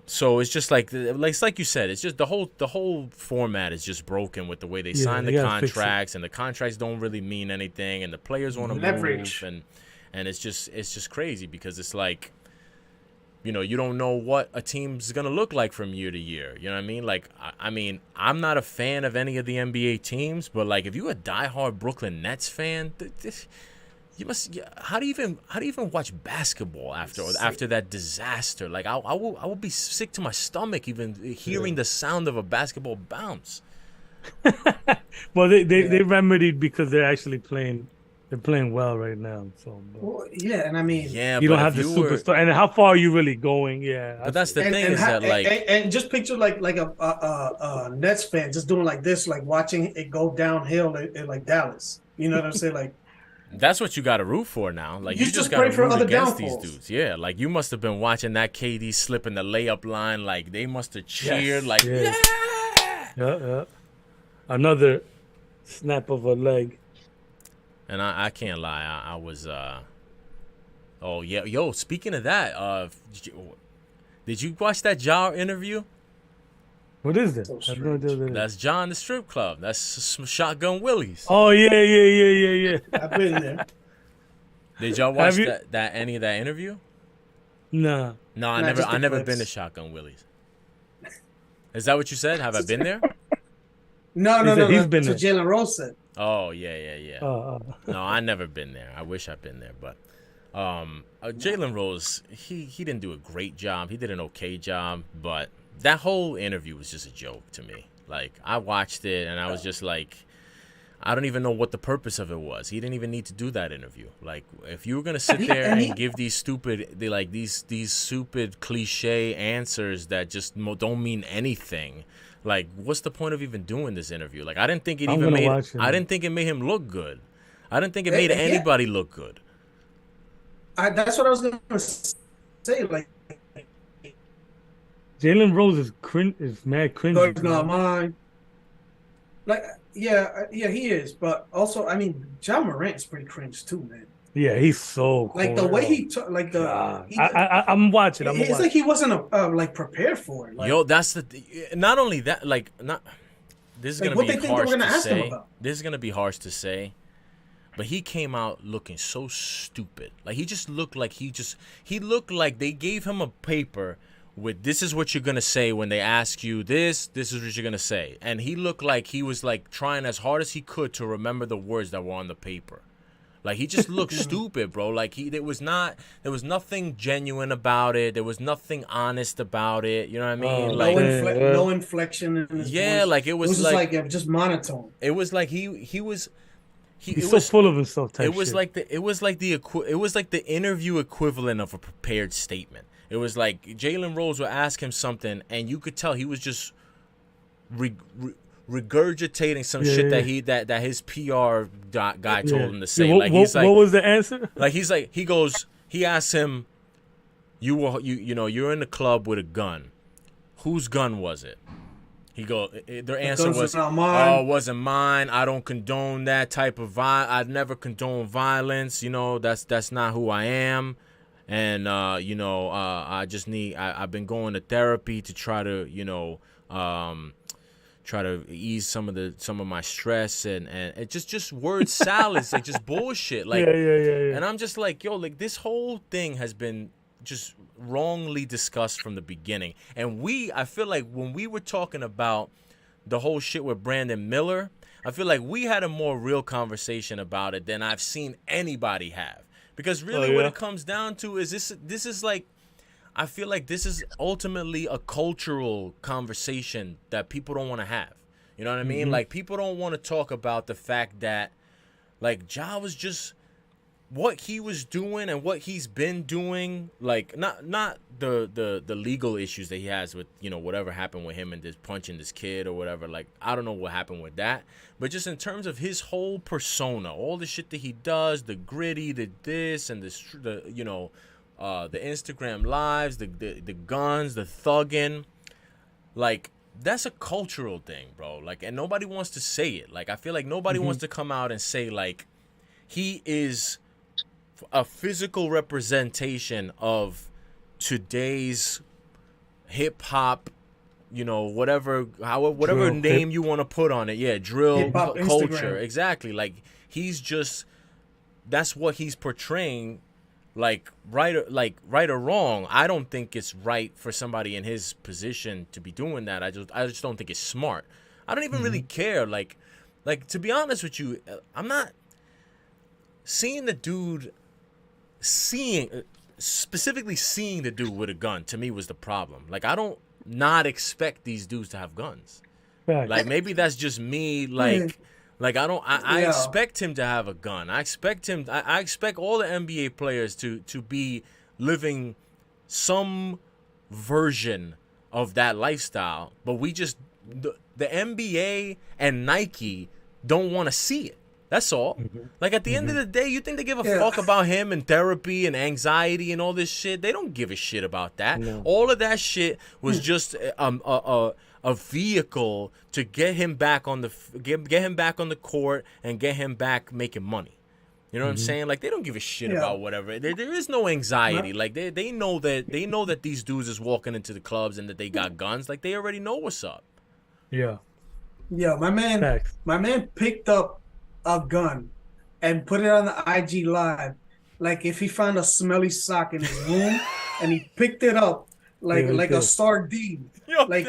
So it's just like you said, it's just the whole format is just broken with the way they sign the contracts, and the contracts don't really mean anything, and the players want to move, and it's just crazy, because it's like, you don't know what a team's going to look like from year to year. You know what I mean? Like, I mean, I'm not a fan of any of the NBA teams, but, like, if you're a diehard Brooklyn Nets fan, you must. How do you even watch basketball after that disaster? Like, I will be sick to my stomach even hearing the sound of a basketball bounce. Well, they remedied because they're actually playing. They're playing well right now, so. Well, yeah, and I mean, you don't have the superstar. And how far are you really going? Yeah, but that's the thing and just picture like a Nets fan just doing like this, like watching it go downhill in like Dallas. You know what I'm saying? Like, that's what you got to root for now. Like, you just got to root against these dudes. Yeah, like, you must have been watching that KD slip in the layup line. Like, they must have cheered. Yeah. Another snap of a leg. And I can't lie, I was speaking of that, did you watch that Ja interview? What is that? That's Ja in the strip club. That's Shotgun Willie's. Oh yeah. I've been there. Did y'all watch any of that interview? No. No, I never been to Shotgun Willie's. Is that what you said? Have I been there? No. He's been there. Jalen Rose said. Oh, yeah. No, I never been there. I wish I'd been there, but Jalen Rose, he didn't do a great job. He did an okay job, but that whole interview was just a joke to me. Like, I watched it, and I was just like, I don't even know what the purpose of it was. He didn't even need to do that interview. Like, if you were gonna sit there and give these stupid, these stupid cliche answers that just don't mean anything. Like, what's the point of even doing this interview? Like, I didn't think it made him look good. I didn't think it made anybody look good. That's what I was gonna say. Like, Jalen Rose is mad cringy, it's not bro. mine. Like, yeah, yeah, he is. But also, I mean, John Morant's pretty cringe too, man. Yeah, he's so Like the corny. way Oh he took, like God, he, I'm watching. I'm gonna it's watch. like he wasn't like prepared for it. Yo, Like, that's not only that, like not. This is like gonna what be they think they were harsh gonna to ask him say. about. This is gonna be harsh to say, but he came out looking so stupid. Like he just looked like he looked like they gave him a paper with this is what you're gonna say when they ask you this. This is what you're gonna say, and he looked like he was like trying as hard as he could to remember the words that were on the paper. Like he just looked stupid, bro. Like there was nothing genuine about it. There was nothing honest about it. You know what I mean? Oh, Like man. No inflection in his yeah, voice. like It was just like just monotone. it was like he was he He's it so was full of himself. Type it was shit. like it was like the interview equivalent of a prepared statement. It was like Jalen Rose would ask him something, and you could tell he was just regurgitating some shit that his PR guy told him to say. Yeah, Like he's like, what was the answer? like he's like he asks him, you're in the club with a gun. Whose gun was it? Their answer was, not mine. oh, it wasn't mine. I don't condone that type of I'd never condone violence. You know, that's not who I am. And, I just I've been going to therapy to try to, try to ease some of my stress and it just word salads, like just bullshit. Like, Yeah. and I'm just like, yo, like this whole thing has been just wrongly discussed from the beginning. And I feel like when we were talking about the whole shit with Brandon Miller, I feel like we had a more real conversation about it than I've seen anybody have. Because really what it comes down to is this is like, I feel like this is ultimately a cultural conversation that people don't want to have. You know what I mean? Like people don't want to talk about the fact that like Ja was just what he was doing and what he's been doing, like not the legal issues that he has with, whatever happened with him and this punching this kid or whatever. Like, I don't know what happened with that, but just in terms of his whole persona, all the shit that he does, the gritty, the this and the Instagram lives, the guns, the thugging, like that's a cultural thing, bro. Like, and nobody wants to say it. Like, I feel like nobody wants to come out and say like he is a physical representation of today's hip hop, whatever Drill, name you want to put on it. Yeah, drill Hip-hop culture. Instagram. Exactly. Like that's what he's portraying. Like right or wrong, I don't think it's right for somebody in his position to be doing that. I just don't think it's smart. I don't even really care. Like to be honest with you, I'm not seeing the dude. Specifically seeing the dude with a gun to me was the problem. Like I don't not expect these dudes to have guns. Fact. Like maybe that's just me. Like I expect him to have a gun. I expect all the NBA players to be living some version of that lifestyle. But we just the NBA and Nike don't want to see it. That's all. Like at the end of the day, you think they give a fuck about him and therapy and anxiety and all this shit? They don't give a shit about that. No. All of that shit was just a vehicle to get him back on the court and get him back making money. You know what I'm saying? Like they don't give a shit about whatever. There is no anxiety. Like they know that these dudes is walking into the clubs and that they got guns. Like they already know what's up. Yeah. Yeah, my man picked up a gun and put it on the IG live. Like if he found a smelly sock in his room and he picked it up like a sardine. Yo, like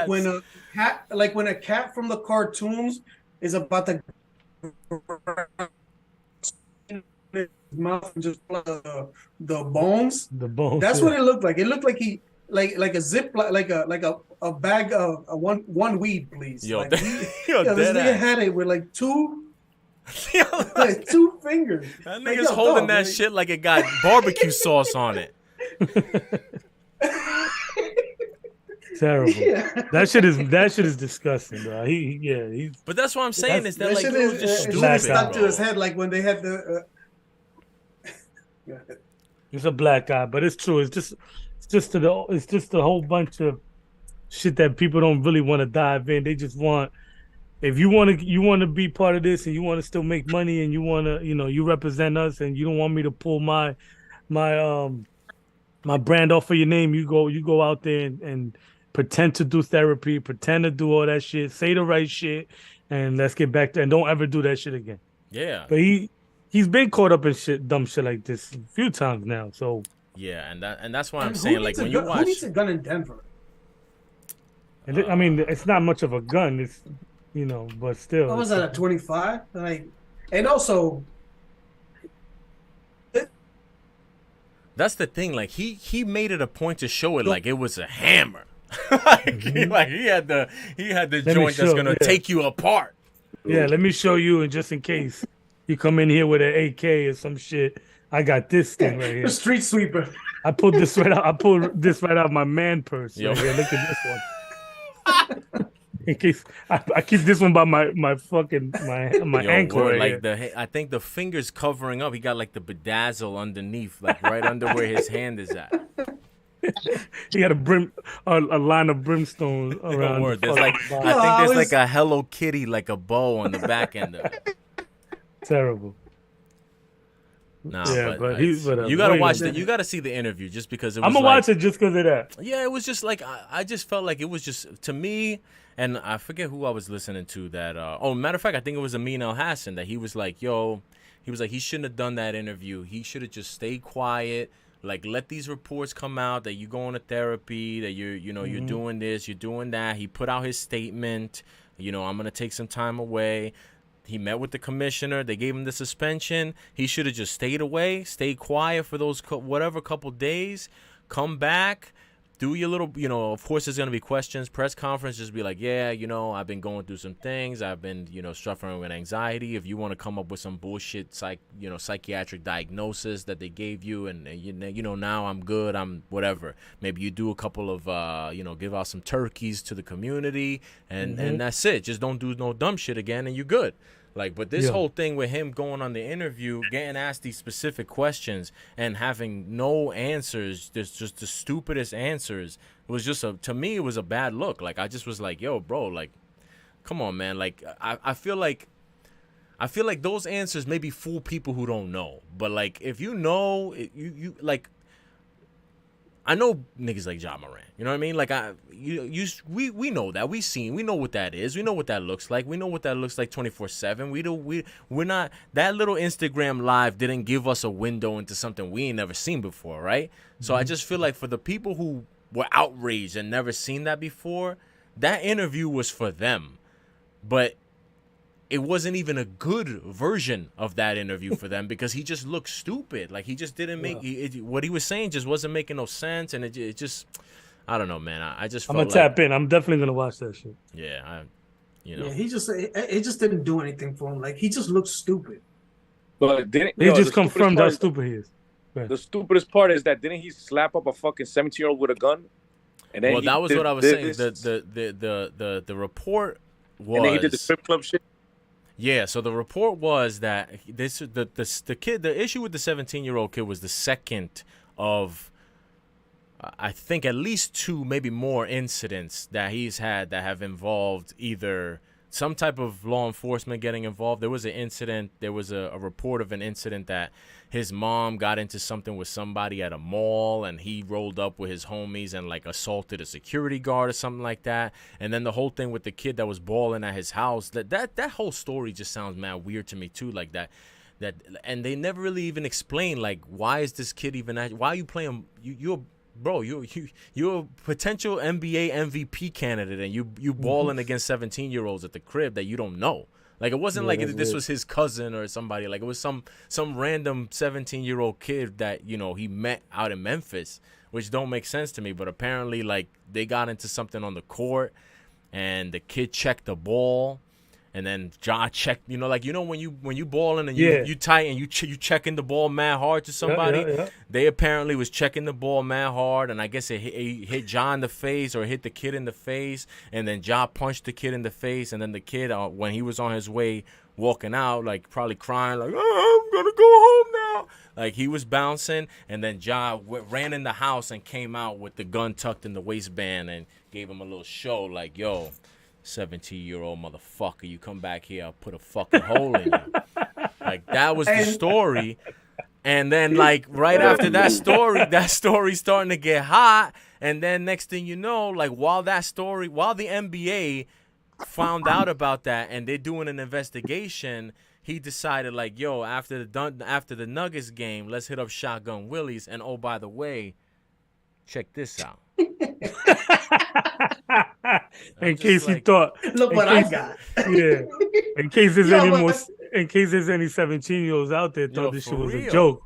when a cat from the cartoons is about to his mouth and just the bones. The bones. That's what it looked like. It looked like he like a zip like a bag of one weed, please. Yo, like, this nigga had it with like two fingers. That nigga's holding that shit like it got barbecue sauce on it. Terrible. Yeah. That shit is disgusting, bro. He's. But that's what I'm saying is that like shit just stupid. It stuck to his head like when they had the. It's a black guy, but it's true. It's just a whole bunch of shit that people don't really want to dive in. They just want if you want to be part of this and you want to still make money and you want to you represent us and you don't want me to pull my my brand off of your name. You go out there and pretend to do therapy, pretend to do all that shit, say the right shit, and let's get back to and don't ever do that shit again. Yeah. But he's been caught up in dumb shit like this a few times now. So Yeah, and that's why I'm And saying, like, when you watch, who needs a gun in Denver? and I mean, it's not much of a gun. It's but still, What was that, a 25? Like, and also, that's the thing. Like, he made it a point to show it like it was a hammer. like, he had the joint that's gonna take you apart. Yeah, let me show you, and just in case you come in here with an AK or some shit, I got this thing right here. the street sweeper. I pulled this right out. I pulled this right out of my man purse. Yo. Right here. Look at this one. In case I keep this one by my fucking my Yo, ankle. word, Right like here. I think the fingers covering up. He got like the bedazzle underneath, like right under where his hand is at. He had a line of brimstone around. Word. The There's like fucking I bottom. think there's I like a Hello Kitty, like a bow on the back end of it. Terrible. Nah, Yeah, but you gotta wait a watch minute. You gotta see the interview just because it was I'm gonna like, watch it just because of that. Yeah, it was just like I just felt like it was just to me, and I forget who I was listening to that. Matter of fact, I think it was Amin El Hassan that he was like, he shouldn't have done that interview. He should have just stayed quiet. Like, let these reports come out that you going to therapy, that you're doing this, you're doing that. He put out his statement. I'm gonna take some time away. He met with the commissioner. They gave him the suspension. He should have just stayed away, stayed quiet for those couple days, come back, do your little, of course there's going to be questions, press conference, just be like, yeah, I've been going through some things. I've been, suffering with anxiety. If you want to come up with some bullshit, psychiatric diagnosis that they gave you and, now I'm good, I'm whatever. Maybe you do a couple of, give out some turkeys to the community and that's it. Just don't do no dumb shit again and you're good. Like, but this whole thing with him going on the interview, getting asked these specific questions and having no answers, just the stupidest answers, it was just to me, it was a bad look. Like, I just was like, yo, bro, like, come on, man. Like, I feel like those answers maybe fool people who don't know. But, like, if you know, you like, I know niggas like Ja Morant. You know what I mean? Like we know that. We know what that is. We know what that looks like. We know what that looks like 24/7. We're not that little Instagram live didn't give us a window into something we ain't never seen before, right? So I just feel like for the people who were outraged and never seen that before, that interview was for them. But it wasn't even a good version of that interview for them because he just looked stupid. Like, he just didn't make what he was saying just wasn't making no sense, and it just I don't know, man. I just I'm felt gonna tap in. I'm definitely gonna watch that shit. Yeah, Yeah, it just didn't do anything for him. Like, he just looked stupid. But didn't He just confirmed how stupid he is. Right. The stupidest part is that didn't he slap up a fucking 17-year-old with a gun? And then that was what I was saying. The report was. And then he did the strip club shit. Yeah, so the report was that the kid, the issue with the 17-year-old kid was the second of, I think, at least two, maybe more incidents that he's had that have involved either some type of law enforcement getting involved. There was an incident, there was a report of an incident that his mom got into something with somebody at a mall and he rolled up with his homies and like assaulted a security guard or something like that. And then the whole thing with the kid that was balling at his house, that whole story just sounds mad weird to me too, like that. And they never really even explain, like, why is this kid even why are you playing you're a potential NBA MVP candidate and you balling against 17-year-olds at the crib that you don't know. Like, it wasn't like this was his cousin or somebody. Like, it was some random 17-year-old kid that, he met out in Memphis, which don't make sense to me. But apparently, like, they got into something on the court and the kid checked the ball. And then Ja checked, when you balling and you tight and you checking the ball mad hard to somebody. Yeah. They apparently was checking the ball mad hard, and I guess it hit Ja in the face or hit the kid in the face, and then Ja punched the kid in the face, and then the kid when he was on his way walking out, like probably crying, like, oh, I'm gonna go home now. Like he was bouncing, and then Ja ran in the house and came out with the gun tucked in the waistband and gave him a little show, like, yo, 17-year-old motherfucker, you come back here, I'll put a fucking hole in you. Like that was the story. And then, like, right after that story's starting to get hot. And then next thing you know, like, while the NBA found out about that and they're doing an investigation, he decided, like, yo, after the Nuggets game, let's hit up Shotgun Willie's. And, oh, by the way, check this out. In case you thought. Look what I got. Yeah. In case there's in case there's any 17-year-olds out there thought this shit was a joke.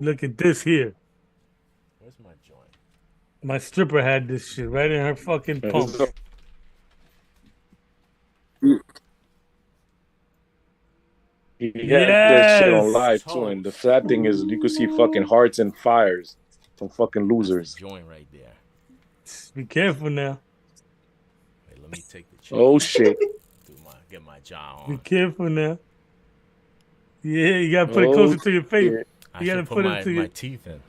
Look at this here. Where's my joint? My stripper had this shit right in her fucking pump. He had that shit on live too, and the sad thing is you could see fucking hearts and fires from fucking losers. Joint right there. Be careful now. Wait, let me take the chain. Oh shit. Get my jaw on. Be careful now. Yeah, you gotta put it closer to your face. Shit. I gotta put my teeth in.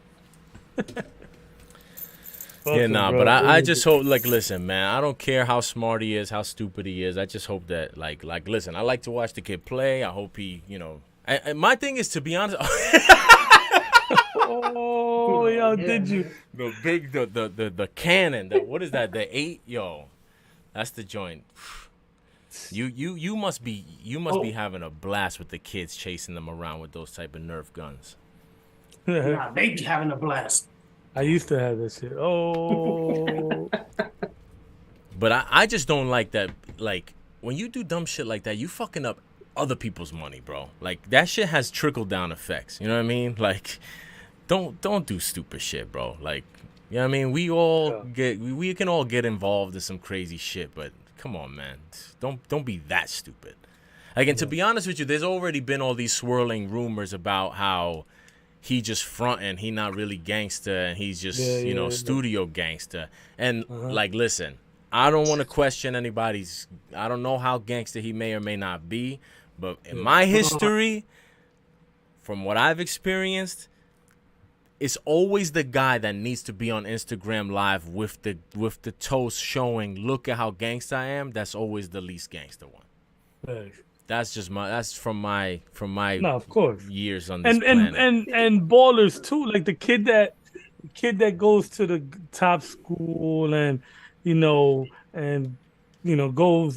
Yeah, nah, bro. but I just hope, like, listen, man, I don't care how smart he is, how stupid he is. I just hope that, like, listen, I like to watch the kid play. I hope he, you know, my thing is, to be honest. Oh, yo, did you? The big, the cannon, what is that? The 8, yo, that's the joint. You must be having a blast with the kids chasing them around with those type of Nerf guns. Nah, they be having a blast. I used to have this shit. Oh. But I just don't like that. Like, when you do dumb shit like that, you fucking up other people's money, bro. Like, that shit has trickle-down effects. You know what I mean? Like, don't do stupid shit, bro. Like, you know what I mean? We can all get involved in some crazy shit, but come on, man. Don't be that stupid. Like, and to be honest with you, there's already been all these swirling rumors about how he just fronting, he not really gangster, and he's just, studio gangster. And, like, listen, I don't want to question anybody's, I don't know how gangster he may or may not be, but in my history, from what I've experienced, it's always the guy that needs to be on Instagram Live with the toast showing, look at how gangster I am. That's always the least gangster one. Thanks. That's from my No, of course. years on this planet. And ballers too, like the kid that goes to the top school and goes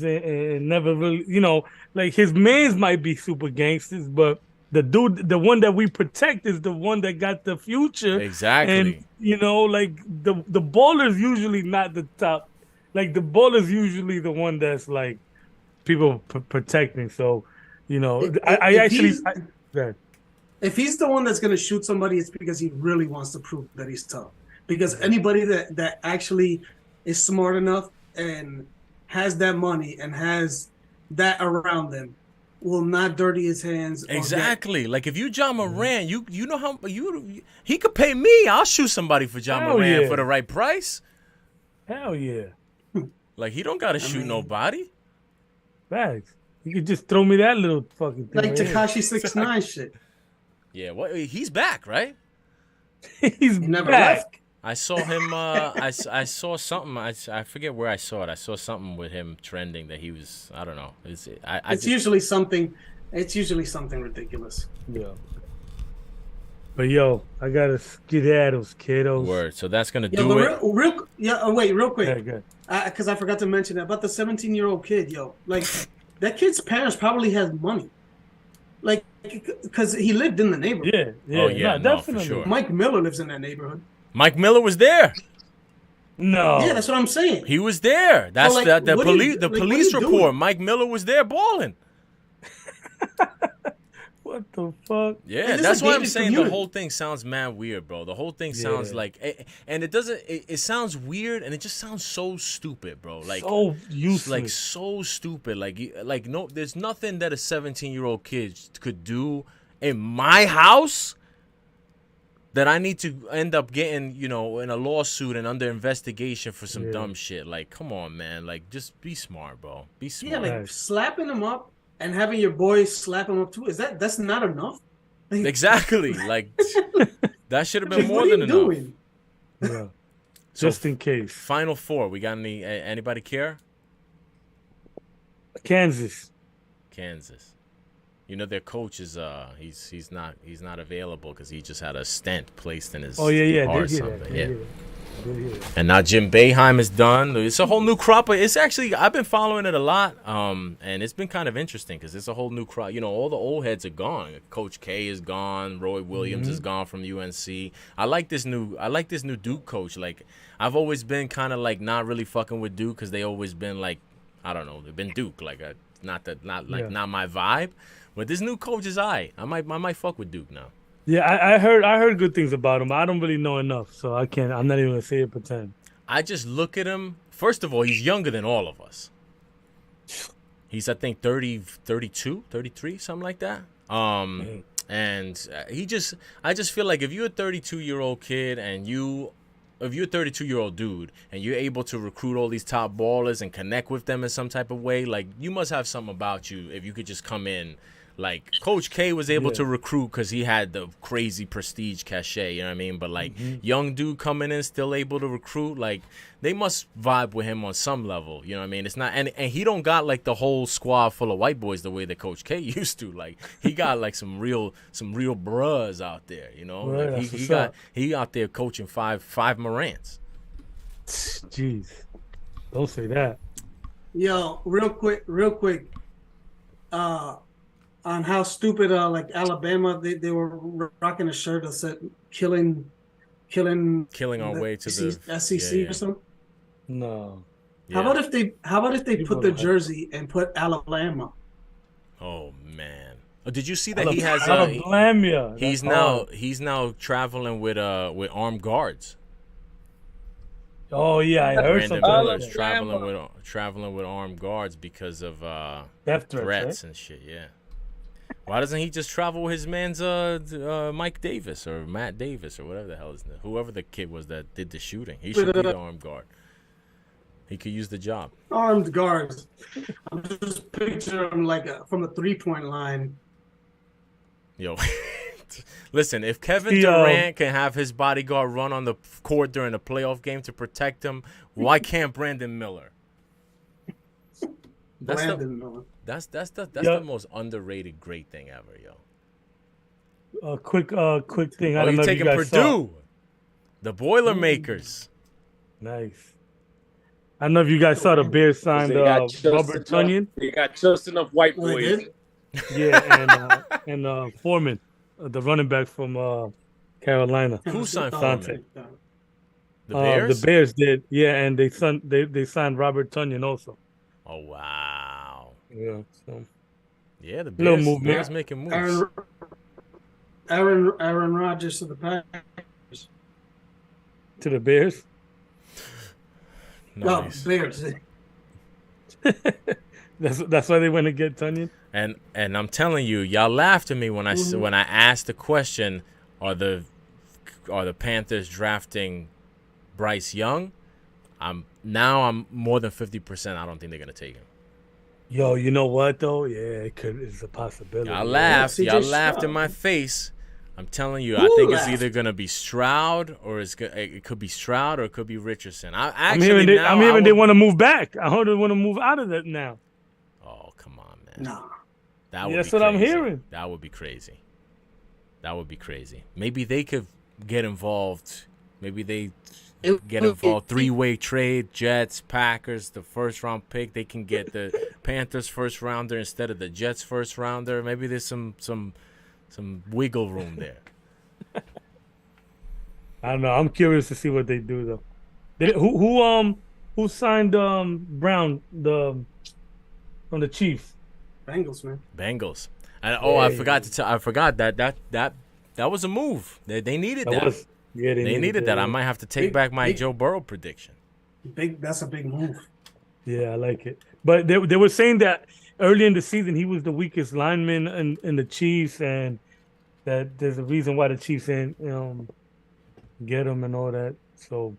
and never really, like his mans might be super gangsters, but the one that we protect is the one that got the future. Exactly. And like the baller's usually not the top. Like the baller's usually the one that's like people protecting. So, if he's the one that's gonna shoot somebody, it's because he really wants to prove that he's tough. Because anybody that actually is smart enough and has that money and has that around them will not dirty his hands. Exactly. Like if you John Moran, you know how he could pay me. I'll shoot somebody for John Moran for the right price. Hell yeah. Like he don't gotta shoot nobody. Facts. You could just throw me that little fucking thing. Like Tekashi 6ix9ine shit. Yeah, he's back, right? He's never back. left. I saw him. I saw something. I forget where I saw it. I saw something with him trending that he was. I don't know. It's usually something. It's usually something ridiculous. Yeah. But yo, I gotta skedaddles, kiddos. Word. So that's gonna do it. Real quick. Yeah, Because I forgot to mention that about the 17-year-old kid. Yo, like that kid's parents probably has money. Like, because he lived in the neighborhood. Yeah. Oh yeah, definitely. for sure. Mike Miller lives in that neighborhood. Mike Miller was there. No. Yeah, that's what I'm saying. He was there. That's the police. The police report. Doing? Mike Miller was there balling. What the fuck? Yeah, that's why I'm saying the whole thing sounds mad weird, bro. The whole thing sounds like, and it doesn't. It sounds weird, and it just sounds so stupid, bro. Like so useless. Like so stupid. Like no, there's nothing that a 17-year-old kid could do in my house that I need to end up getting, in a lawsuit and under investigation for some dumb shit. Like, come on, man. Like, just be smart, bro. Be smart. Yeah, like slapping him up and having your boys slap him up too, that's not enough? Like, Exactly. Like that should have been like, more what are than you enough. doing? Yeah. So, Just in case. Final four. We got anybody care? Kansas. Kansas. You know their coach is he's not available because he just had a stent placed in his Oh yeah. heart. Did hear Something. that. Yeah. Did hear that. And now Jim Boeheim is done. It's a whole new crop. It's actually I've been following it a lot, and it's been kind of interesting because it's a whole new crop. You know, all the old heads are gone. Coach K is gone. Roy Williams is gone from UNC. I like this new Duke coach. Like I've always been kind of like not really fucking with Duke because they always been like I don't know. They've been Duke like not my vibe. But this new coach is I might fuck with Duke now. Yeah, I heard good things about him. I don't really know enough, so I'm not even gonna say it. Pretend. I just look at him. First of all, he's younger than all of us. He's I think 30, 32, 33, something like that. And I just feel like if you're a 32-year-old kid and if you're a 32-year-old dude and you're able to recruit all these top ballers and connect with them in some type of way, like you must have something about you if you could just come in. Like Coach K was able to recruit because he had the crazy prestige cachet, you know what I mean? But like young dude coming in still able to recruit, like they must vibe with him on some level, you know what I mean? It's not and he don't got like the whole squad full of white boys the way that Coach K used to. Like he got like some real bruhs out there, you know? Right, like he out there coaching five Morants. Jeez. Don't say that. Yo, real quick. On how stupid like Alabama they were rocking a shirt that said killing our way to the SEC or something. No. Yeah. How about if they put the jersey and put Alabama? Oh man. Oh, did you see that he has Alabama? He's now traveling with armed guards. Oh yeah, I heard Brandon something. Miller's traveling with armed guards because of death threats right? and shit. Yeah. Why doesn't he just travel with his man's Mike Davis or Matt Davis or whatever the hell is whoever the kid was that did the shooting? He should be the armed guard. He could use the job. Armed guards. I'm just picturing him like from a 3-point line. Yo, listen, if Kevin Durant can have his bodyguard run on the court during a playoff game to protect him, why can't Brandon Miller? That's the most underrated great thing ever, yo. Quick thing. I Oh, don't you know taking if you guys Purdue? saw. The Boilermakers. Nice. I don't know if you guys saw the Bears signed Robert Tonyan. They got just enough white boys. Yeah, and Foreman, the running back from Carolina. Who signed Foreman? The Bears. The Bears did, yeah, and they signed Robert Tonyan also. Oh wow. Yeah. So. Yeah, the Bears making moves. Aaron Rodgers to the Packers. To the Bears. Nice. No, Bears. That's why they went to get Tonyan. And I'm telling you, y'all laughed at me when I asked the question: Are the Panthers drafting Bryce Young? I'm more than 50%. I don't think they're gonna take him. Yo, you know what though? Yeah, it's a possibility. Y'all laughed in my face. I'm telling you, I think it's either gonna be Stroud or it could be Stroud or it could be Richardson. I'm hearing they want to move back. I heard they want to move out of that now. Oh come on, man. No. That's what I'm hearing. That would be crazy. Maybe they could get involved. Maybe they get involved. Three-way trade, Jets, Packers, the first-round pick. They can get the Panthers first-rounder instead of the Jets first-rounder. Maybe there's some wiggle room there. I don't know. I'm curious to see what they do though. Who signed Brown from the Chiefs? Bengals, man. Bengals. And I forgot that was a move. They needed that. They needed that. I might have to take back my Joe Burrow prediction. That's a big move. Yeah, I like it. But they were saying that early in the season he was the weakest lineman in the Chiefs, and that there's a reason why the Chiefs didn't get him and all that. So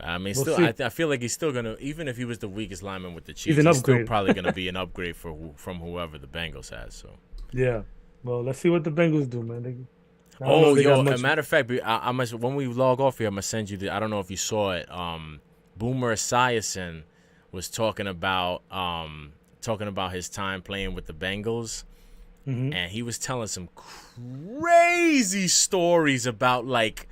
I mean, We'll still, see. I feel like he's still gonna, even if he was the weakest lineman with the Chiefs, He's an he's still upgrade. probably gonna be an upgrade from whoever the Bengals has. So. Yeah. Well, let's see what the Bengals do, man. I don't know Oh, if they yo! got As a matter of fact, I must, when we log off here, I'm gonna send you the. I don't know if you saw it. Boomer Esiason was talking about his time playing with the Bengals, Mhm. and he was telling some crazy stories about like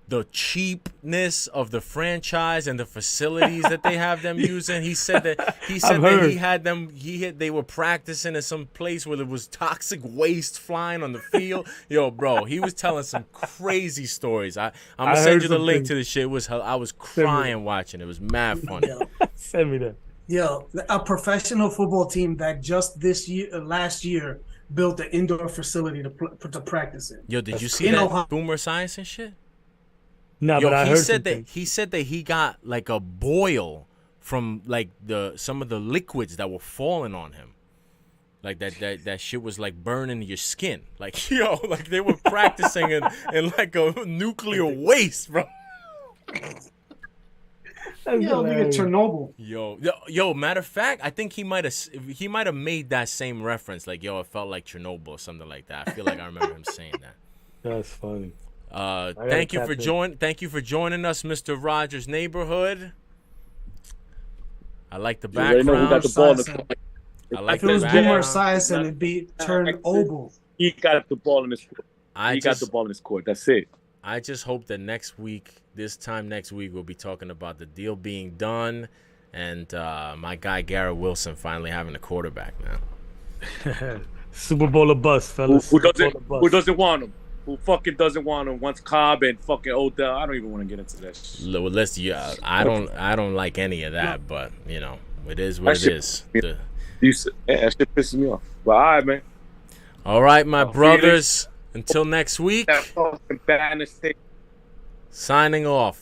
the cheapness of the franchise and the facilities that they have them using. He said that heard. he had them. They were practicing in some place where there was toxic waste flying on the field. Yo, bro, he was telling some crazy stories. I'm gonna send heard you the link something. to the shit. I was crying watching. It was mad funny. Send me that. Yo, a professional football team that just last year, built an indoor facility to practice in. Yo, did you see In that Ohio. Boomer Science and shit? No, Yo, but I he heard said something. that he got like a boil from like some of the liquids that were falling on him. Like that shit was like burning your skin. Like, yo, like they were practicing in like a nuclear waste, bro. That's Yo, nigga, hilarious. Chernobyl. Yo, matter of fact, I think he might have made that same reference. Like, yo, it felt like Chernobyl or something like that. I feel like I remember him saying that. That's funny. Thank you for joining us, Mr. Rodgers Neighborhood. I like the You already know who got background. the ball in the I like If it the was background. Boomer Esiason, it'd be Chernobyl. He got the ball in his court. He got the ball in his court. That's it. I just hope that this time next week, we'll be talking about the deal being done and my guy Garrett Wilson finally having a quarterback now. Super Bowl or bust, fellas. Who Super Bowl or bust. doesn't want him? Who fucking doesn't want him? Wants Cobb and fucking Odell. I don't even want to get into that shit. Well, I don't like any of that, but you know, it is what That it is. That shit pisses me off. But all right, man. All right, my brothers. Until next week. That fucking banner stick. Signing off.